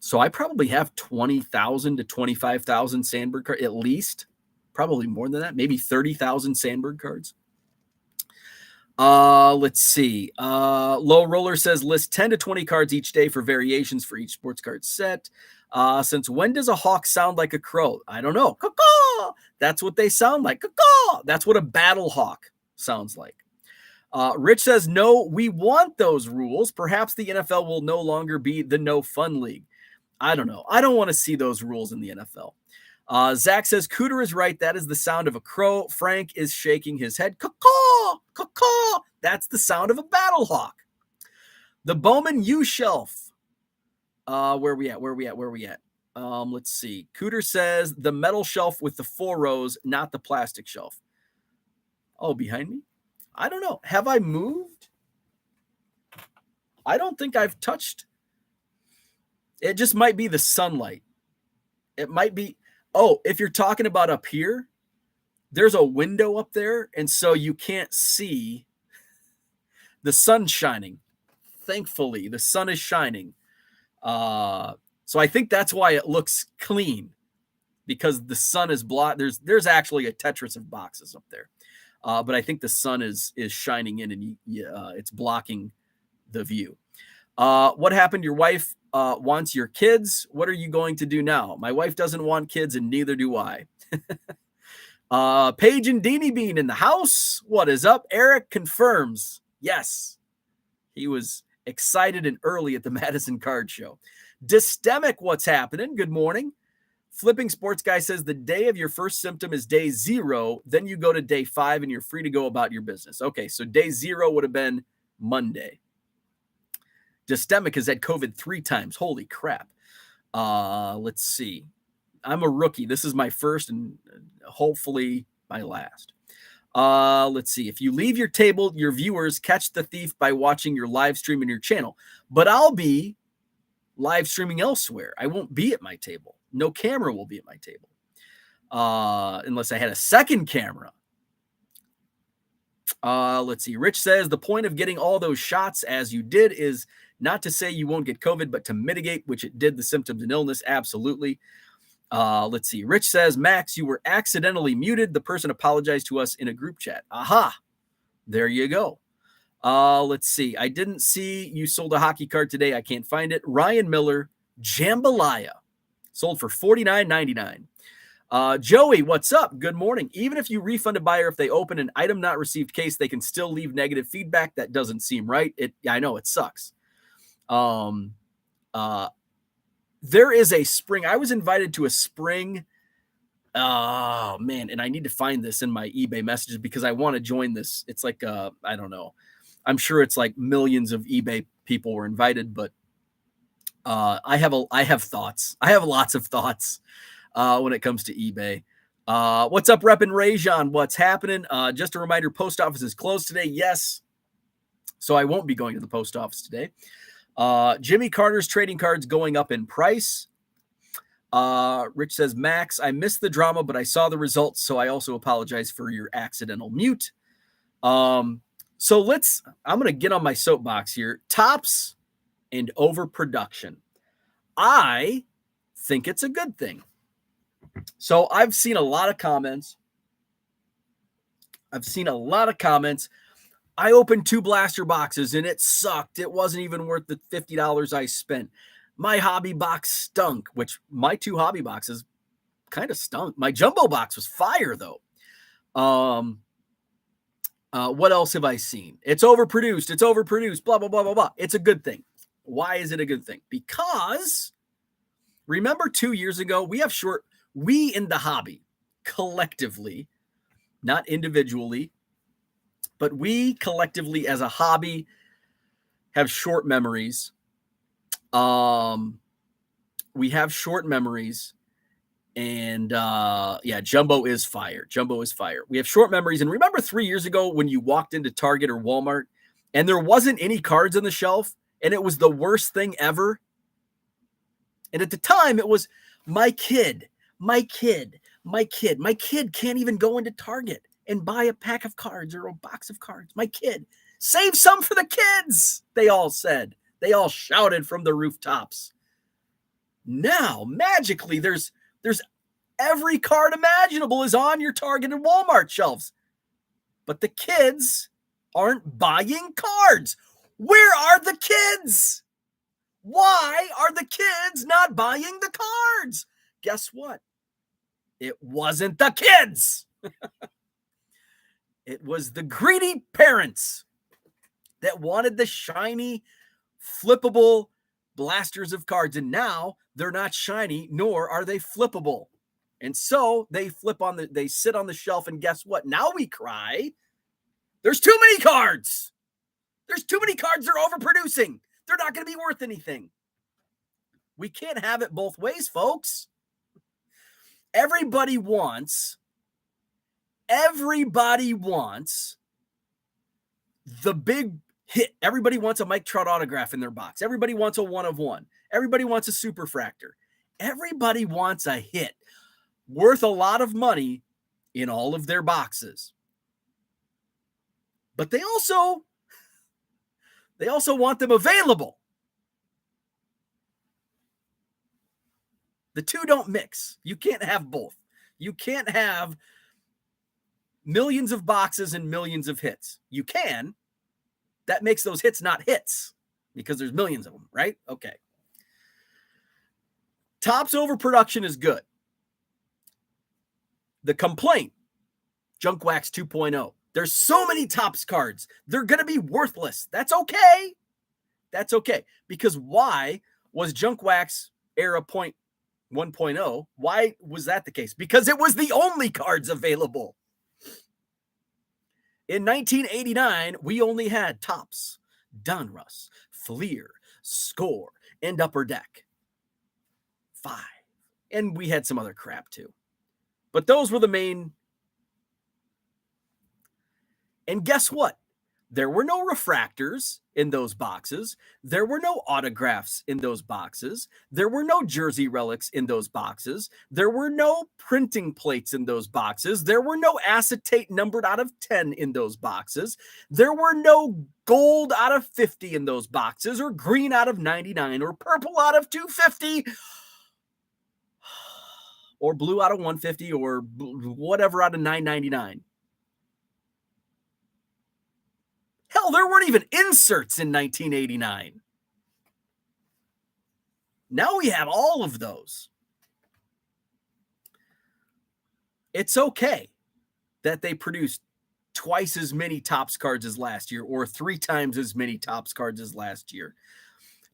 So I probably have 20,000 to 25,000 Sandberg cards, at least, probably more than that, maybe 30,000 Sandberg cards. Let's see. Low Roller says list 10 to 20 cards each day for variations for each sports card set. Since when does a hawk sound like a crow? I don't know. Caw-caw! That's what they sound like. Caw-caw! That's what a battle hawk sounds like. Rich says, no, we want those rules. Perhaps the NFL will no longer be the no fun league. I don't know. I don't want to see those rules in the NFL. Zach says, Cooter is right. That is the sound of a crow. Frank is shaking his head. Caw-caw! Caw-caw! That's the sound of a battle hawk. The Bowman U shelf. Where we at? Let's see. Cooter says the metal shelf with the 4 rows, not the plastic shelf. Oh, behind me? I don't know. Have I moved? I don't think I've touched. It just might be the sunlight. It might be. Oh, if you're talking about up here, there's a window up there, and so you can't see the sun shining. Thankfully, the sun is shining. So I think that's why it looks clean, because the sun is blocked. There's actually a Tetris of boxes up there. But I think the sun is shining in, and it's blocking the view. What happened? Your wife wants your kids. What are you going to do now? My wife doesn't want kids, and neither do I. Paige and Deanie Bean in the house. What is up? Eric confirms. Yes, he was excited and early at the Madison Card Show. Dystemic, what's happening? Good morning. Flipping Sports Guy says the day of your first symptom is day 0. Then you go to day 5 and you're free to go about your business. Okay, so day 0 would have been Monday. Dystemic has had COVID 3 times. Holy crap. Let's see. I'm a rookie. This is my first and hopefully my last. Let's see. If you leave your table, your viewers catch the thief by watching your live stream in your channel. But I'll be live streaming elsewhere. I won't be at my table. No camera will be at my table. Unless I had a second camera. Let's see. Rich says the point of getting all those shots as you did is not to say you won't get COVID, but to mitigate, which it did, the symptoms and illness. Absolutely. Let's see. Rich says, Max, you were accidentally muted. The person apologized to us in a group chat. Aha. There you go. Let's see. I didn't see you sold a hockey card today. I can't find it. Ryan Miller, Jambalaya. Sold for $49.99. Joey, what's up? Good morning. Even if you refund a buyer if they open an item not received case, they can still leave negative feedback. That doesn't seem right. I know it sucks. There is a spring. I was invited to a spring. Oh man, and I need to find this in my eBay messages because I want to join this. It's like I don't know. I'm sure it's like millions of eBay people were invited, but I have thoughts. I have lots of thoughts when it comes to eBay. What's up, Rep and Rajon? What's happening? Just a reminder, post office is closed today. Yes. So I won't be going to the post office today. Jimmy Carter's trading cards going up in price. Rich says, Max, I missed the drama, but I saw the results. So I also apologize for your accidental mute. So I'm going to get on my soapbox here. Tops and overproduction. I think it's a good thing. So I've seen a lot of comments. I opened 2 blaster boxes and it sucked. It wasn't even worth the $50 I spent. My hobby box stunk, which my 2 hobby boxes kind of stunk. My jumbo box was fire though. What else have I seen? It's overproduced, blah, blah, blah, blah, blah. It's a good thing. Why is it a good thing? Because remember 2 years ago, we in the hobby collectively, not individually, but we collectively as a hobby have short memories. We have short memories and Jumbo is fire. We have short memories. And remember 3 years ago when you walked into Target or Walmart and there wasn't any cards on the shelf and it was the worst thing ever? And at the time it was my kid can't even go into Target and buy a pack of cards or a box of cards. My kid, Save some for the kids, they all said. They all shouted from the rooftops. Now, magically, there's every card imaginable is on your Target and Walmart shelves. But the kids aren't buying cards. Where are the kids? Why are the kids not buying the cards? Guess what? It wasn't the kids. It was the greedy parents that wanted the shiny, flippable blasters of cards. And now they're not shiny, nor are they flippable. And so they sit on the shelf, and guess what? Now we cry. There's too many cards. There's too many cards. They're overproducing. They're not going to be worth anything. We can't have it both ways, folks. Everybody wants the big hit. Everybody wants a Mike Trout autograph in their box. Everybody wants a 1-of-1. Everybody wants a superfractor. Everybody wants a hit worth a lot of money in all of their boxes. But they also want them available. The two don't mix. You can't have both. You can't have millions of boxes and millions of hits. You can. That makes those hits not hits because there's millions of them, right? Okay. Topps overproduction is good. The complaint, Junk Wax 2.0. There's so many Topps cards. They're going to be worthless. That's okay. That's okay. Because why was Junk Wax era 1.0? Why was that the case? Because it was the only cards available. In 1989, we only had Topps, Donruss, Fleer, Score, and Upper Deck. 5. And we had some other crap too. But those were the main. And guess what? There were no refractors in those boxes. There were no autographs in those boxes. There were no jersey relics in those boxes. There were no printing plates in those boxes. There were no acetate numbered out of 10 in those boxes. There were no gold out of 50 in those boxes, or green out of 99, or purple out of 250, or blue out of 150, or whatever out of 999. Hell, there weren't even inserts in 1989. Now we have all of those. It's okay that they produced twice as many Topps cards as last year, or 3 times as many Topps cards as last year.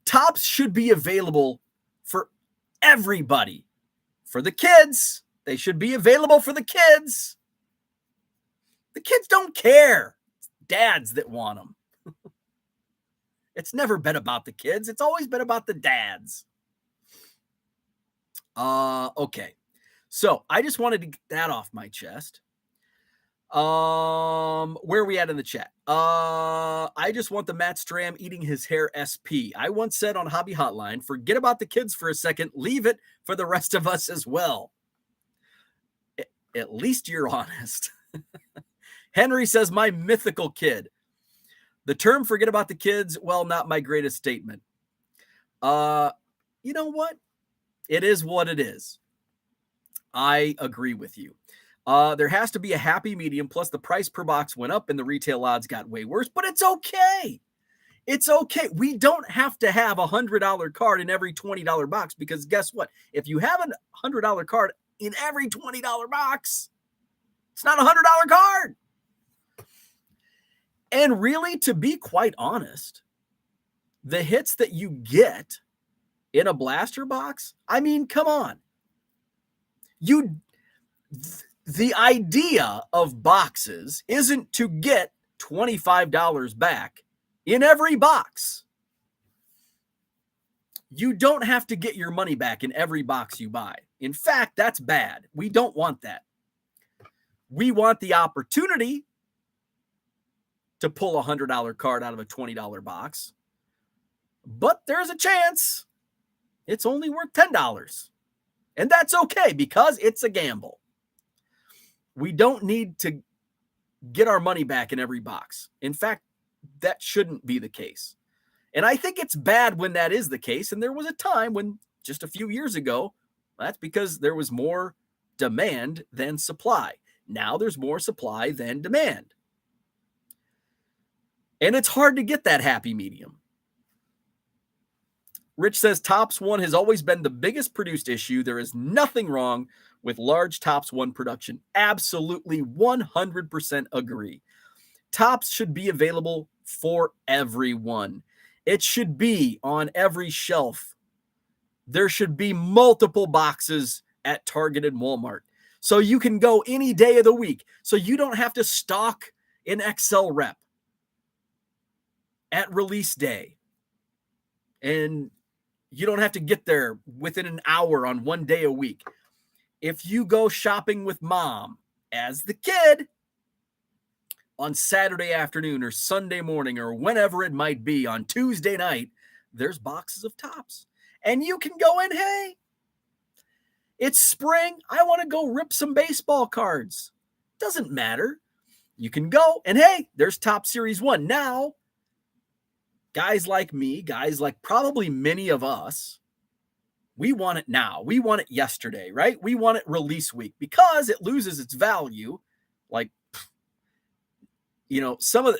Topps should be available for everybody. For the kids, they should be available for the kids. The kids don't care. Dads that want them. It's never been about the kids. It's always been about the dads. Okay. So I just wanted to get that off my chest. Where are we at in the chat? I just want the Matt Stram eating his hair SP. I once said on Hobby Hotline, forget about the kids for a second. Leave it for the rest of us as well. At least you're honest. Henry says, my mythical kid. The term forget about the kids, well, not my greatest statement. You know what? It is what it is. I agree with you. There has to be a happy medium, plus the price per box went up and the retail odds got way worse, but it's okay. It's okay. We don't have to have a $100 card in every $20 box, because guess what? If you have a $100 card in every $20 box, it's not a $100 card. And really, to be quite honest, the hits that you get in a blaster box, I mean, come on. The idea of boxes isn't to get $25 back in every box. You don't have to get your money back in every box you buy. In fact, that's bad. We don't want that. We want the opportunity to pull a $100 card out of a $20 box. But there's a chance it's only worth $10. And that's okay, because it's a gamble. We don't need to get our money back in every box. In fact, that shouldn't be the case. And I think it's bad when that is the case. And there was a time when just a few years ago, that's because there was more demand than supply. Now there's more supply than demand. And it's hard to get that happy medium. Rich says Tops One has always been the biggest produced issue. There is nothing wrong with large Tops One production. Absolutely 100% agree. Tops should be available for everyone. It should be on every shelf. There should be multiple boxes at Target and Walmart. So you can go any day of the week. So you don't have to stock an Excel rep at release day. And you don't have to get there within an hour on one day a week. If you go shopping with mom as the kid on Saturday afternoon or Sunday morning or whenever it might be on Tuesday night, there's boxes of Tops. And you can go in, hey, it's spring. I want to go rip some baseball cards. Doesn't matter. You can go and hey, there's Top Series 1. Now, guys like me, guys like probably many of us, we want it now. We want it yesterday, right? We want it release week because it loses its value. Like, you know, some of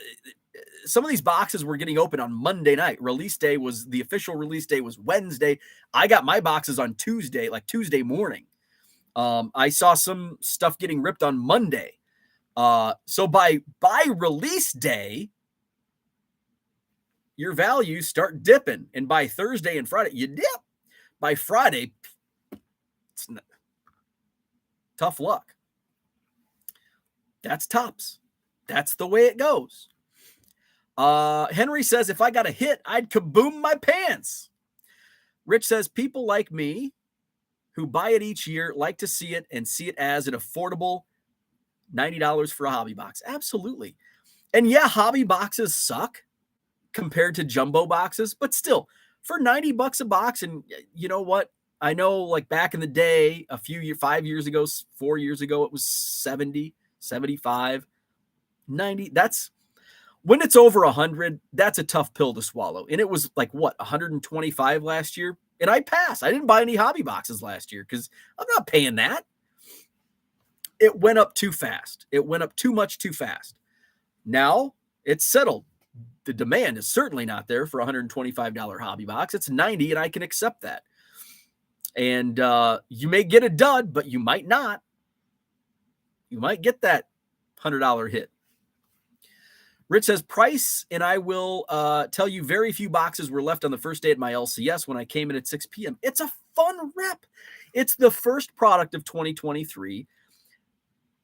these boxes were getting open on Monday night. The official release day was Wednesday. I got my boxes on Tuesday, like Tuesday morning. I saw some stuff getting ripped on Monday. So by release day, your values start dipping. And by Thursday and Friday, you dip. By Friday, it's tough luck. That's Tops. That's the way it goes. Henry says, if I got a hit, I'd kaboom my pants. Rich says, people like me who buy it each year like to see it and see it as an affordable $90 for a hobby box. Absolutely. And yeah, hobby boxes suck compared to jumbo boxes, but still for $90 a box. And you know what? I know like back in the day, 5 years ago, 4 years ago, it was 70, 75, 90. That's when it's over 100. That's a tough pill to swallow. And it was like what, 125 last year. And I passed. I didn't buy any hobby boxes last year because I'm not paying that. It went up too fast. It went up too much too fast. Now it's settled. The demand is certainly not there for a $125 hobby box. It's $90, and I can accept that. And you may get a dud, but you might not. You might get that $100 hit. Rich says, price, and I will tell you very few boxes were left on the first day at my LCS when I came in at 6 p.m. It's a fun rip. It's the first product of 2023.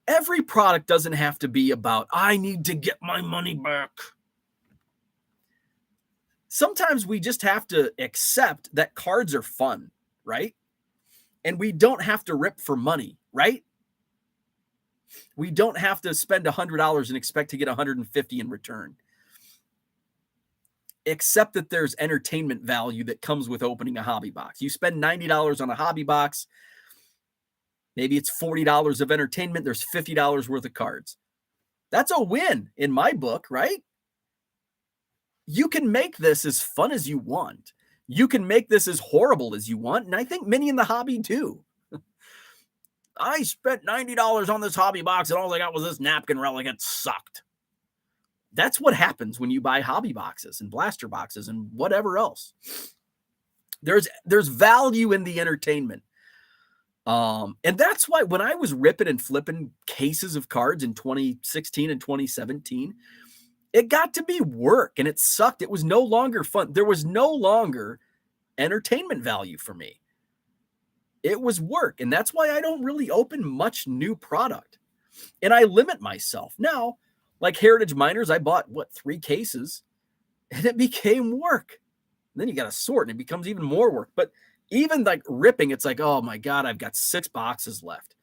Every product doesn't have to be about, I need to get my money back. Sometimes we just have to accept that cards are fun, right? And we don't have to rip for money, right? We don't have to spend $100 and expect to get $150 in return. Except that there's entertainment value that comes with opening a hobby box. You spend $90 on a hobby box. Maybe it's $40 of entertainment. There's $50 worth of cards. That's a win in my book, right? You can make this as fun as you want. You can make this as horrible as you want. And I think many in the hobby do. I spent $90 on this hobby box and all I got was this napkin relic. It sucked. That's what happens when you buy hobby boxes and blaster boxes and whatever else. There's value in the entertainment. And that's why when I was ripping and flipping cases of cards in 2016 and 2017, it got to be work and it sucked. It was no longer fun. There was no longer entertainment value for me. It was work. And that's why I don't really open much new product. And I limit myself. Now, like Heritage Miners, I bought, 3 cases? And it became work. And then you got to sort and it becomes even more work. But even like ripping, it's like, oh my God, I've got 6 boxes left.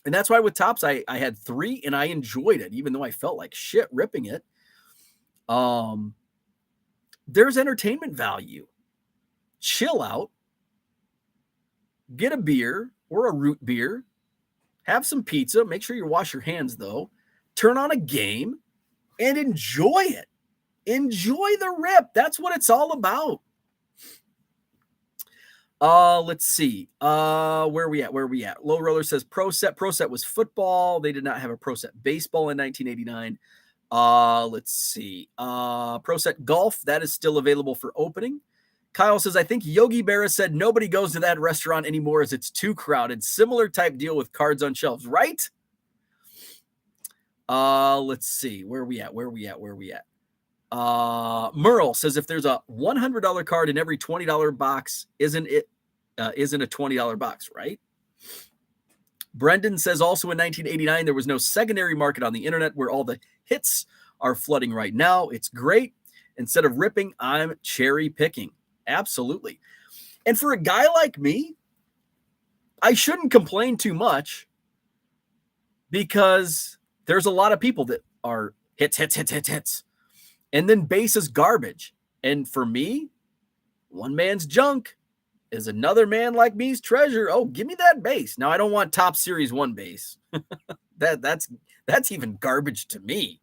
And that's why with Tops, I had 3 and I enjoyed it, even though I felt like shit ripping it. There's entertainment value. Chill out. Get a beer or a root beer. Have some pizza. Make sure you wash your hands, though. Turn on a game. and enjoy it. Enjoy the rip. That's what it's all about. Let's see. Where are we at? Low Roller says Pro Set. Pro Set was football. They did not have a Pro Set baseball in 1989. Let's see. Pro Set golf, that is still available for opening. Kyle says, I think Yogi Berra said nobody goes to that restaurant anymore as it's too crowded. Similar type deal with cards on shelves, right? Let's see. Where are we at? Merle says, if there's a $100 card in every $20 box, isn't a $20 box, right? Brendan says, also in 1989, there was no secondary market on the internet where all the hits are flooding right now. It's great. Instead of ripping, I'm cherry picking. Absolutely. And for a guy like me, I shouldn't complain too much because there's a lot of people that are hits. And then base is garbage. And for me, one man's junk is another man like me's treasure. Oh, give me that base. Now, I don't want top series 1 base. that's even garbage to me.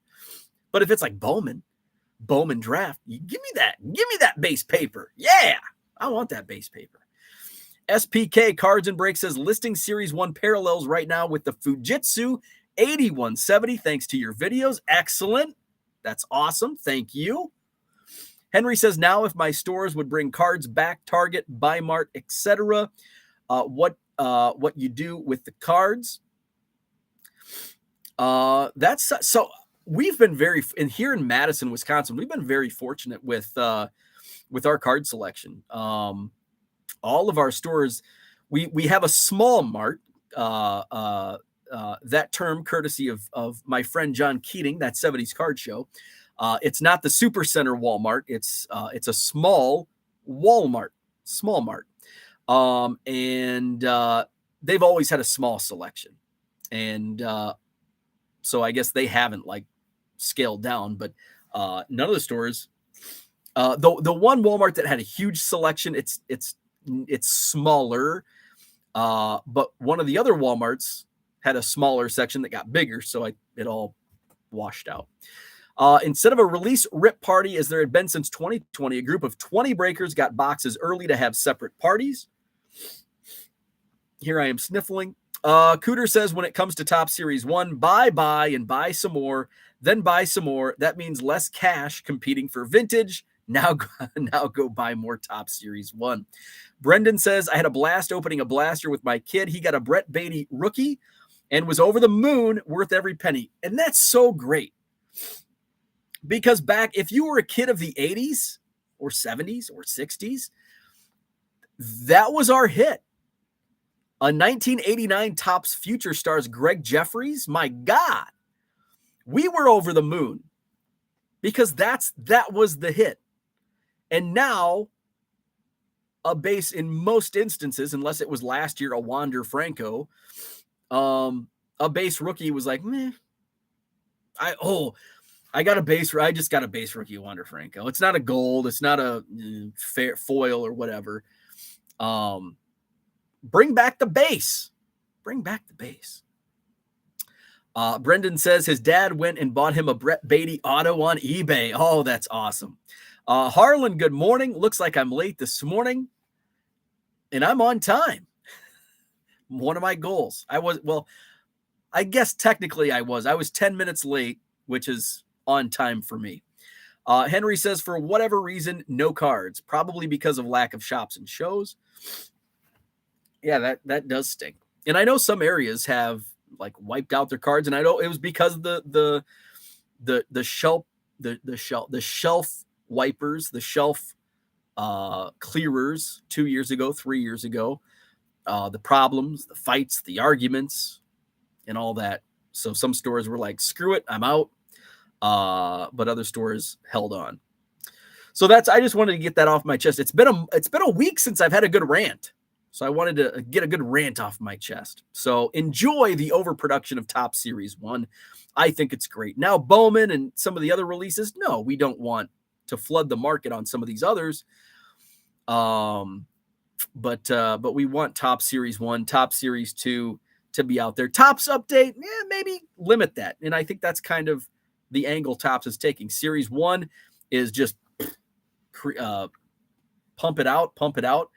But if it's like Bowman draft, you give me that base paper. Yeah, I want that base paper. SPK Cards and Breaks says listing series 1 parallels right now with the Fujitsu 8170 thanks to your videos. Excellent. That's awesome. Thank you. Henry says, now if my stores would bring cards back, Target, Bimart, etc., what you do with the cards? That's so. We've been here in Madison, Wisconsin, we've been very fortunate with our card selection. All of our stores, we have a small mart. That term courtesy of my friend John Keating, that 70s Card Show. It's not the Super Center Walmart. It's a small Walmart, small mart. And they've always had a small selection. And so I guess they haven't like scaled down, but none of the stores, the one Walmart that had a huge selection, it's smaller. But one of the other Walmarts had a smaller section that got bigger, so it all washed out. Instead of a release rip party, as there had been since 2020, a group of 20 breakers got boxes early to have separate parties. Here I am sniffling. Cooter says, when it comes to Top Series 1, buy and buy some more, then buy some more. That means less cash competing for vintage. Now go buy more Top Series 1. Brendan says, I had a blast opening a blaster with my kid. He got a Brett Beatty rookie and was over the moon, worth every penny. And that's so great. Because if you were a kid of the 80s or 70s or 60s, that was our hit. A 1989 Topps Future Stars Greg Jeffries, my God, we were over the moon because that was the hit. And now a base in most instances, unless it was last year, a Wander Franco, a base rookie was like, meh. I just got a base rookie Wander Franco. It's not a gold. It's not a fair foil or whatever. Bring back the base. Bring back the base. Brendan says his dad went and bought him a Brett Beatty auto on eBay. Oh, that's awesome. Harlan, good morning. Looks like I'm late this morning, and I'm on time. One of my goals. I guess technically I was 10 minutes late, which is on time for me. Henry says, for whatever reason, no cards, probably because of lack of shops and shows. Yeah, that does stink. And I know some areas have like wiped out their cards, and I know it was because of the shelf wipers, the shelf clearers 2 years ago, 3 years ago, the problems, the fights, the arguments, and all that. So some stores were like, screw it, I'm out. But other stores held on. So I just wanted to get that off my chest. It's been a week since I've had a good rant. So I wanted to get a good rant off my chest. So enjoy the overproduction of Top Series 1. I think it's great. Now, Bowman and some of the other releases, no, we don't want to flood the market on some of these others. But we want Top Series 1, Top Series 2 to be out there. Topps update, maybe limit that. And I think that's kind of the angle Topps is taking. Series 1 is just pump it out.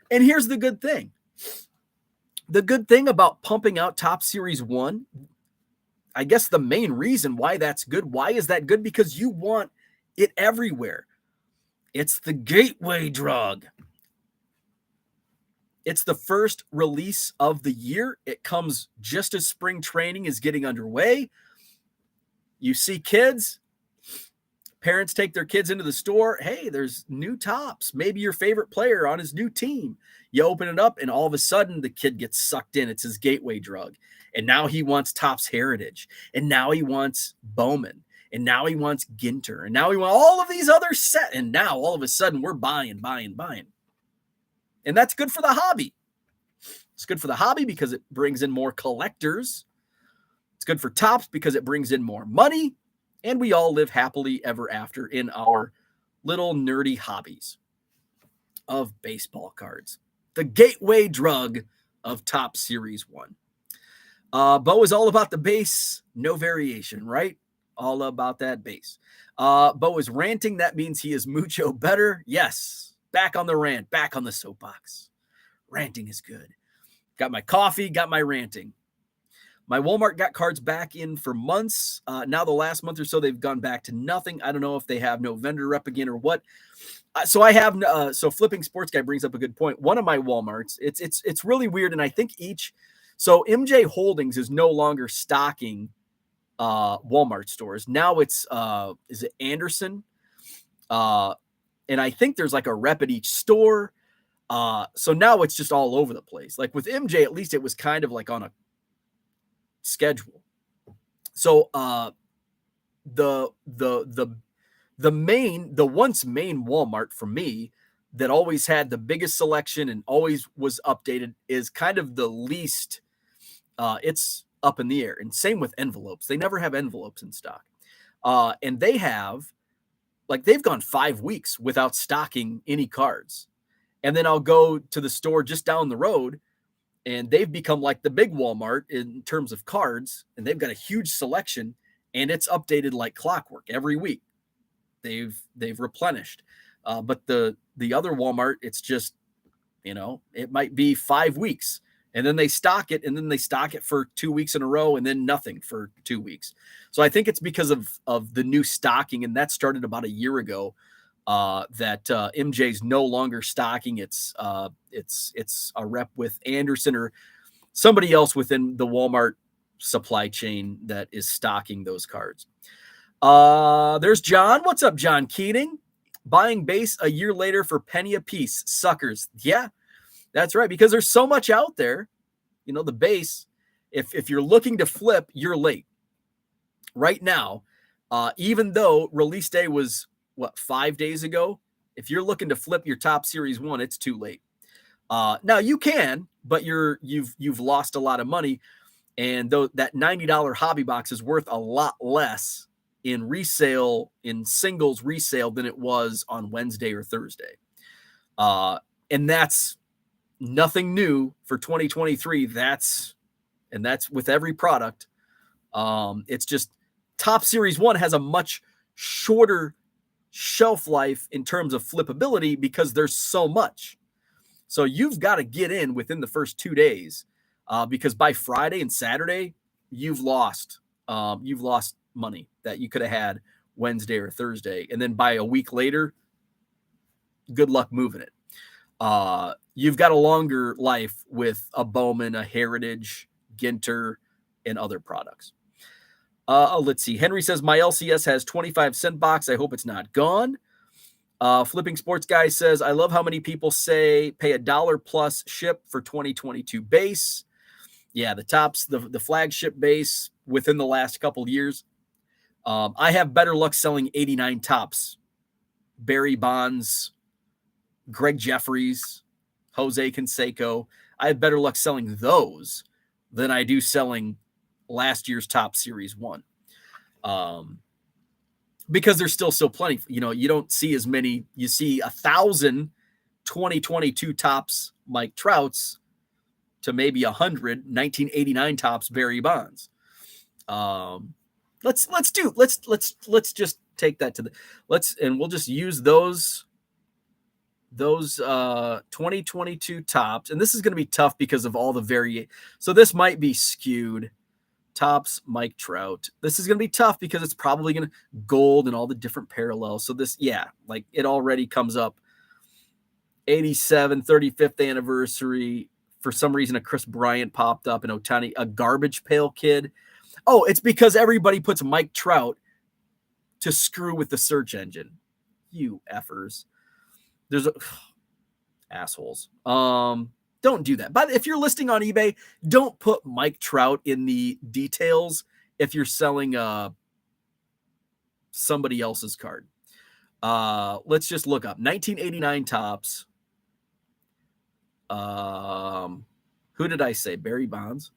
And here's the good thing. The good thing about pumping out Topps Series 1, I guess the main reason why that's good, why is that good? Because you want it everywhere. It's the gateway drug. It's the first release of the year. It comes just as spring training is getting underway. You see kids, parents take their kids into the store. Hey, there's new Topps. Maybe your favorite player on his new team. You open it up, and all of a sudden, the kid gets sucked in. It's his gateway drug. And now he wants Topps Heritage. And now he wants Bowman. And now he wants Ginter. And now he wants all of these other sets. And now, all of a sudden, we're buying. And that's good for the hobby. It's good for the hobby because it brings in more collectors. It's good for Topps because it brings in more money. And we all live happily ever after in our little nerdy hobbies of baseball cards. The gateway drug of Topps Series 1. Bo is all about the base, no variation, right? All about that base. Bo is ranting. That means he is mucho better. Yes. Back on the rant, back on the soapbox. Ranting is good. Got my coffee, got my ranting. My Walmart got cards back in for months. Now the last month or so, they've gone back to nothing. I don't know if they have no vendor rep again or what. So Flipping Sports Guy brings up a good point. One of my Walmarts, it's really weird. And I think so MJ Holdings is no longer stocking Walmart stores. Now it's, is it Anderson? And I think there's like a rep at each store. So now it's just all over the place. Like with MJ, at least it was kind of like on a schedule. So the once main Walmart for me that always had the biggest selection and always was updated is kind of the least. It's up in the air. And same with envelopes. They never have envelopes in stock. And they've gone 5 weeks without stocking any cards. And then I'll go to the store just down the road, and they've become like the big Walmart in terms of cards, and they've got a huge selection, and it's updated like clockwork every week. They've replenished. But the other Walmart, it's just, it might be 5 weeks, and then they stock it, and then they stock it for 2 weeks in a row, and then nothing for 2 weeks. So I think it's because of the new stocking, and that started about a year ago. That MJ's no longer stocking. It's a rep with Anderson or somebody else within the Walmart supply chain that is stocking those cards. There's John. What's up, John Keating? Buying base a year later for penny a piece. Suckers. Yeah, that's right. Because there's so much out there. The base, if you're looking to flip, you're late. Right now, even though release day was 5 days ago, if you're looking to flip your Topps Series 1, it's too late. Now you can, but you've lost a lot of money. And though that $90 hobby box is worth a lot less in singles resale than it was on Wednesday or Thursday. And that's nothing new for 2023. That's with every product. It's just Topps Series 1 has a much shorter shelf life in terms of flippability because there's so much. So you've got to get in within the first 2 days because by Friday and Saturday, you've lost money that you could have had Wednesday or Thursday. And then by a week later, good luck moving it. You've got a longer life with a Bowman, a Heritage, Ginter, and other products. Let's see. Henry says, my LCS has 25-cent box. I hope it's not gone. Flipping Sports Guy says, I love how many people say pay $1 plus ship for 2022 base. Yeah, the Topps, the flagship base within the last couple of years. I have better luck selling 89 Topps. Barry Bonds, Greg Jeffries, Jose Canseco. I have better luck selling those than I do selling last year's Topps Series 1. Because there's still so plenty. You don't see as many. You see 1,000 2022 Topps Mike Trouts to maybe 100 1989 Topps Barry Bonds. Let's just take that to the and we'll just use those 2022 tops. And this is going to be tough because of all the variation. So this might be skewed. Tops, Mike Trout. This is going to be tough because it's probably going to gold and all the different parallels. So this, yeah, like it already comes up. 87, 35th anniversary. For some reason, a Chris Bryant popped up, and Ohtani, a Garbage Pail Kid. Oh, it's because everybody puts Mike Trout to screw with the search engine. You effers. There's assholes. Don't do that. But if you're listing on eBay, don't put Mike Trout in the details if you're selling somebody else's card. Let's just look up 1989 tops. Who did I say? Barry Bonds?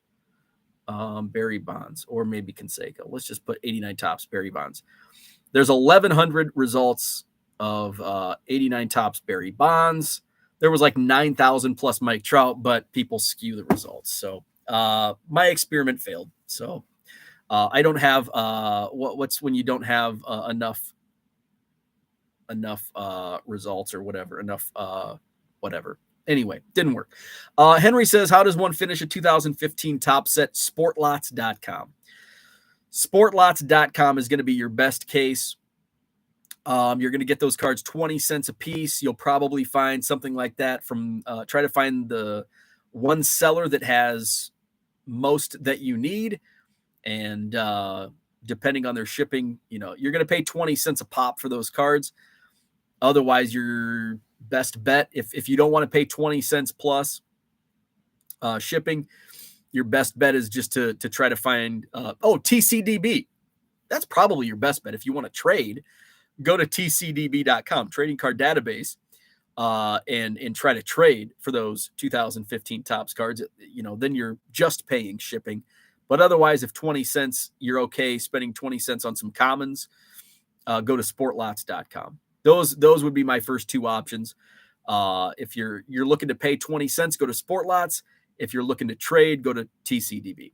Barry Bonds, or maybe Canseco. Let's just put 89 tops, Barry Bonds. There's 1,100 results of 89 tops, Barry Bonds. There was like 9,000 plus Mike Trout, but people skew the results. So my experiment failed. So I don't have what's when you don't have enough results or whatever, enough whatever. Anyway, didn't work. Henry says, how does one finish a 2015 top set? Sportlots.com. Sportlots.com is going to be your best case. You're going to get those cards 20 cents a piece. You'll probably find something like that from try to find the one seller that has most that you need. And depending on their shipping, you're going to pay 20 cents a pop for those cards. Otherwise, your best bet, if you don't want to pay 20 cents plus shipping, your best bet is just to try to find, TCDB. That's probably your best bet. If you want to trade, go to tcdb.com, trading card database, and try to trade for those 2015 tops cards. Then you're just paying shipping. But otherwise, if 20 cents, you're okay spending 20 cents on some commons, go to sportlots.com. Those would be my first two options. If you're looking to pay 20 cents, go to Sportlots. If you're looking to trade, go to TCDB.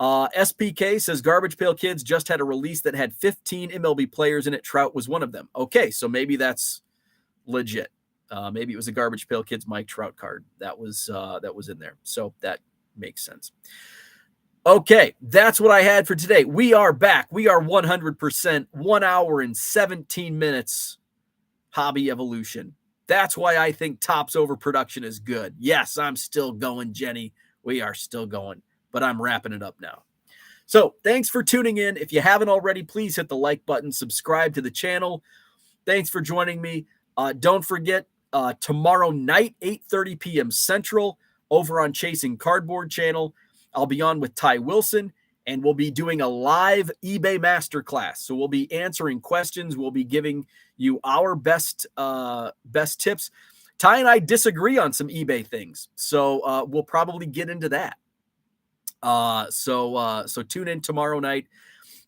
SPK says Garbage Pail Kids just had a release that had 15 MLB players in it. Trout was one of them. Okay, so maybe that's legit. Maybe it was a Garbage Pail Kids Mike Trout card that was in there. So that makes sense. Okay, that's what I had for today. We are back. We are 100%, 1 hour and 17 minutes. Hobby evolution. That's why I think Topps Overproduction is good. Yes, I'm still going, Jenny. We are still going, but I'm wrapping it up now. So thanks for tuning in. If you haven't already, please hit the like button, subscribe to the channel. Thanks for joining me. Don't forget, tomorrow night, 8:30 p.m. Central, over on Chasing Cardboard channel, I'll be on with Ty Wilson, and we'll be doing a live eBay masterclass. So we'll be answering questions. We'll be giving you our best tips. Ty and I disagree on some eBay things, so we'll probably get into that. So tune in tomorrow night.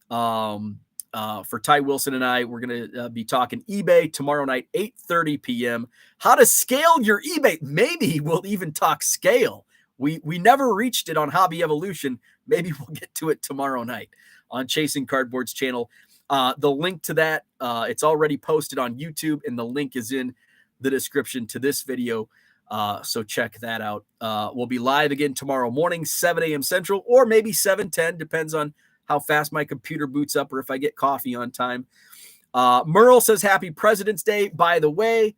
For Ty Wilson and I, we're going to be talking eBay tomorrow night, 8:30 p.m. How to scale your eBay. Maybe we'll even talk scale. We never reached it on Hobby Evolution. Maybe we'll get to it tomorrow night on Chasing Cardboard's channel. The link to that, it's already posted on YouTube, and the link is in the description to this video. So check that out. We'll be live again tomorrow morning, 7 a.m. Central, or maybe 7:10, depends on how fast my computer boots up or if I get coffee on time. Merle says happy President's Day. By the way,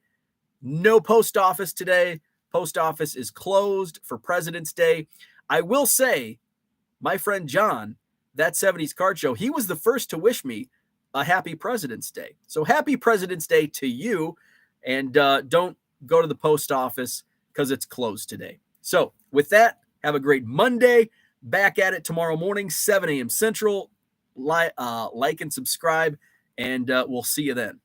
no post office today. Post office is closed for President's Day. I will say, my friend John, that 70s Card Show, he was the first to wish me a happy President's Day. So happy President's Day to you. And don't go to the post office because it's closed today. So with that, have a great Monday. Back at it tomorrow morning, 7 a.m. Central. Like and subscribe, and we'll see you then.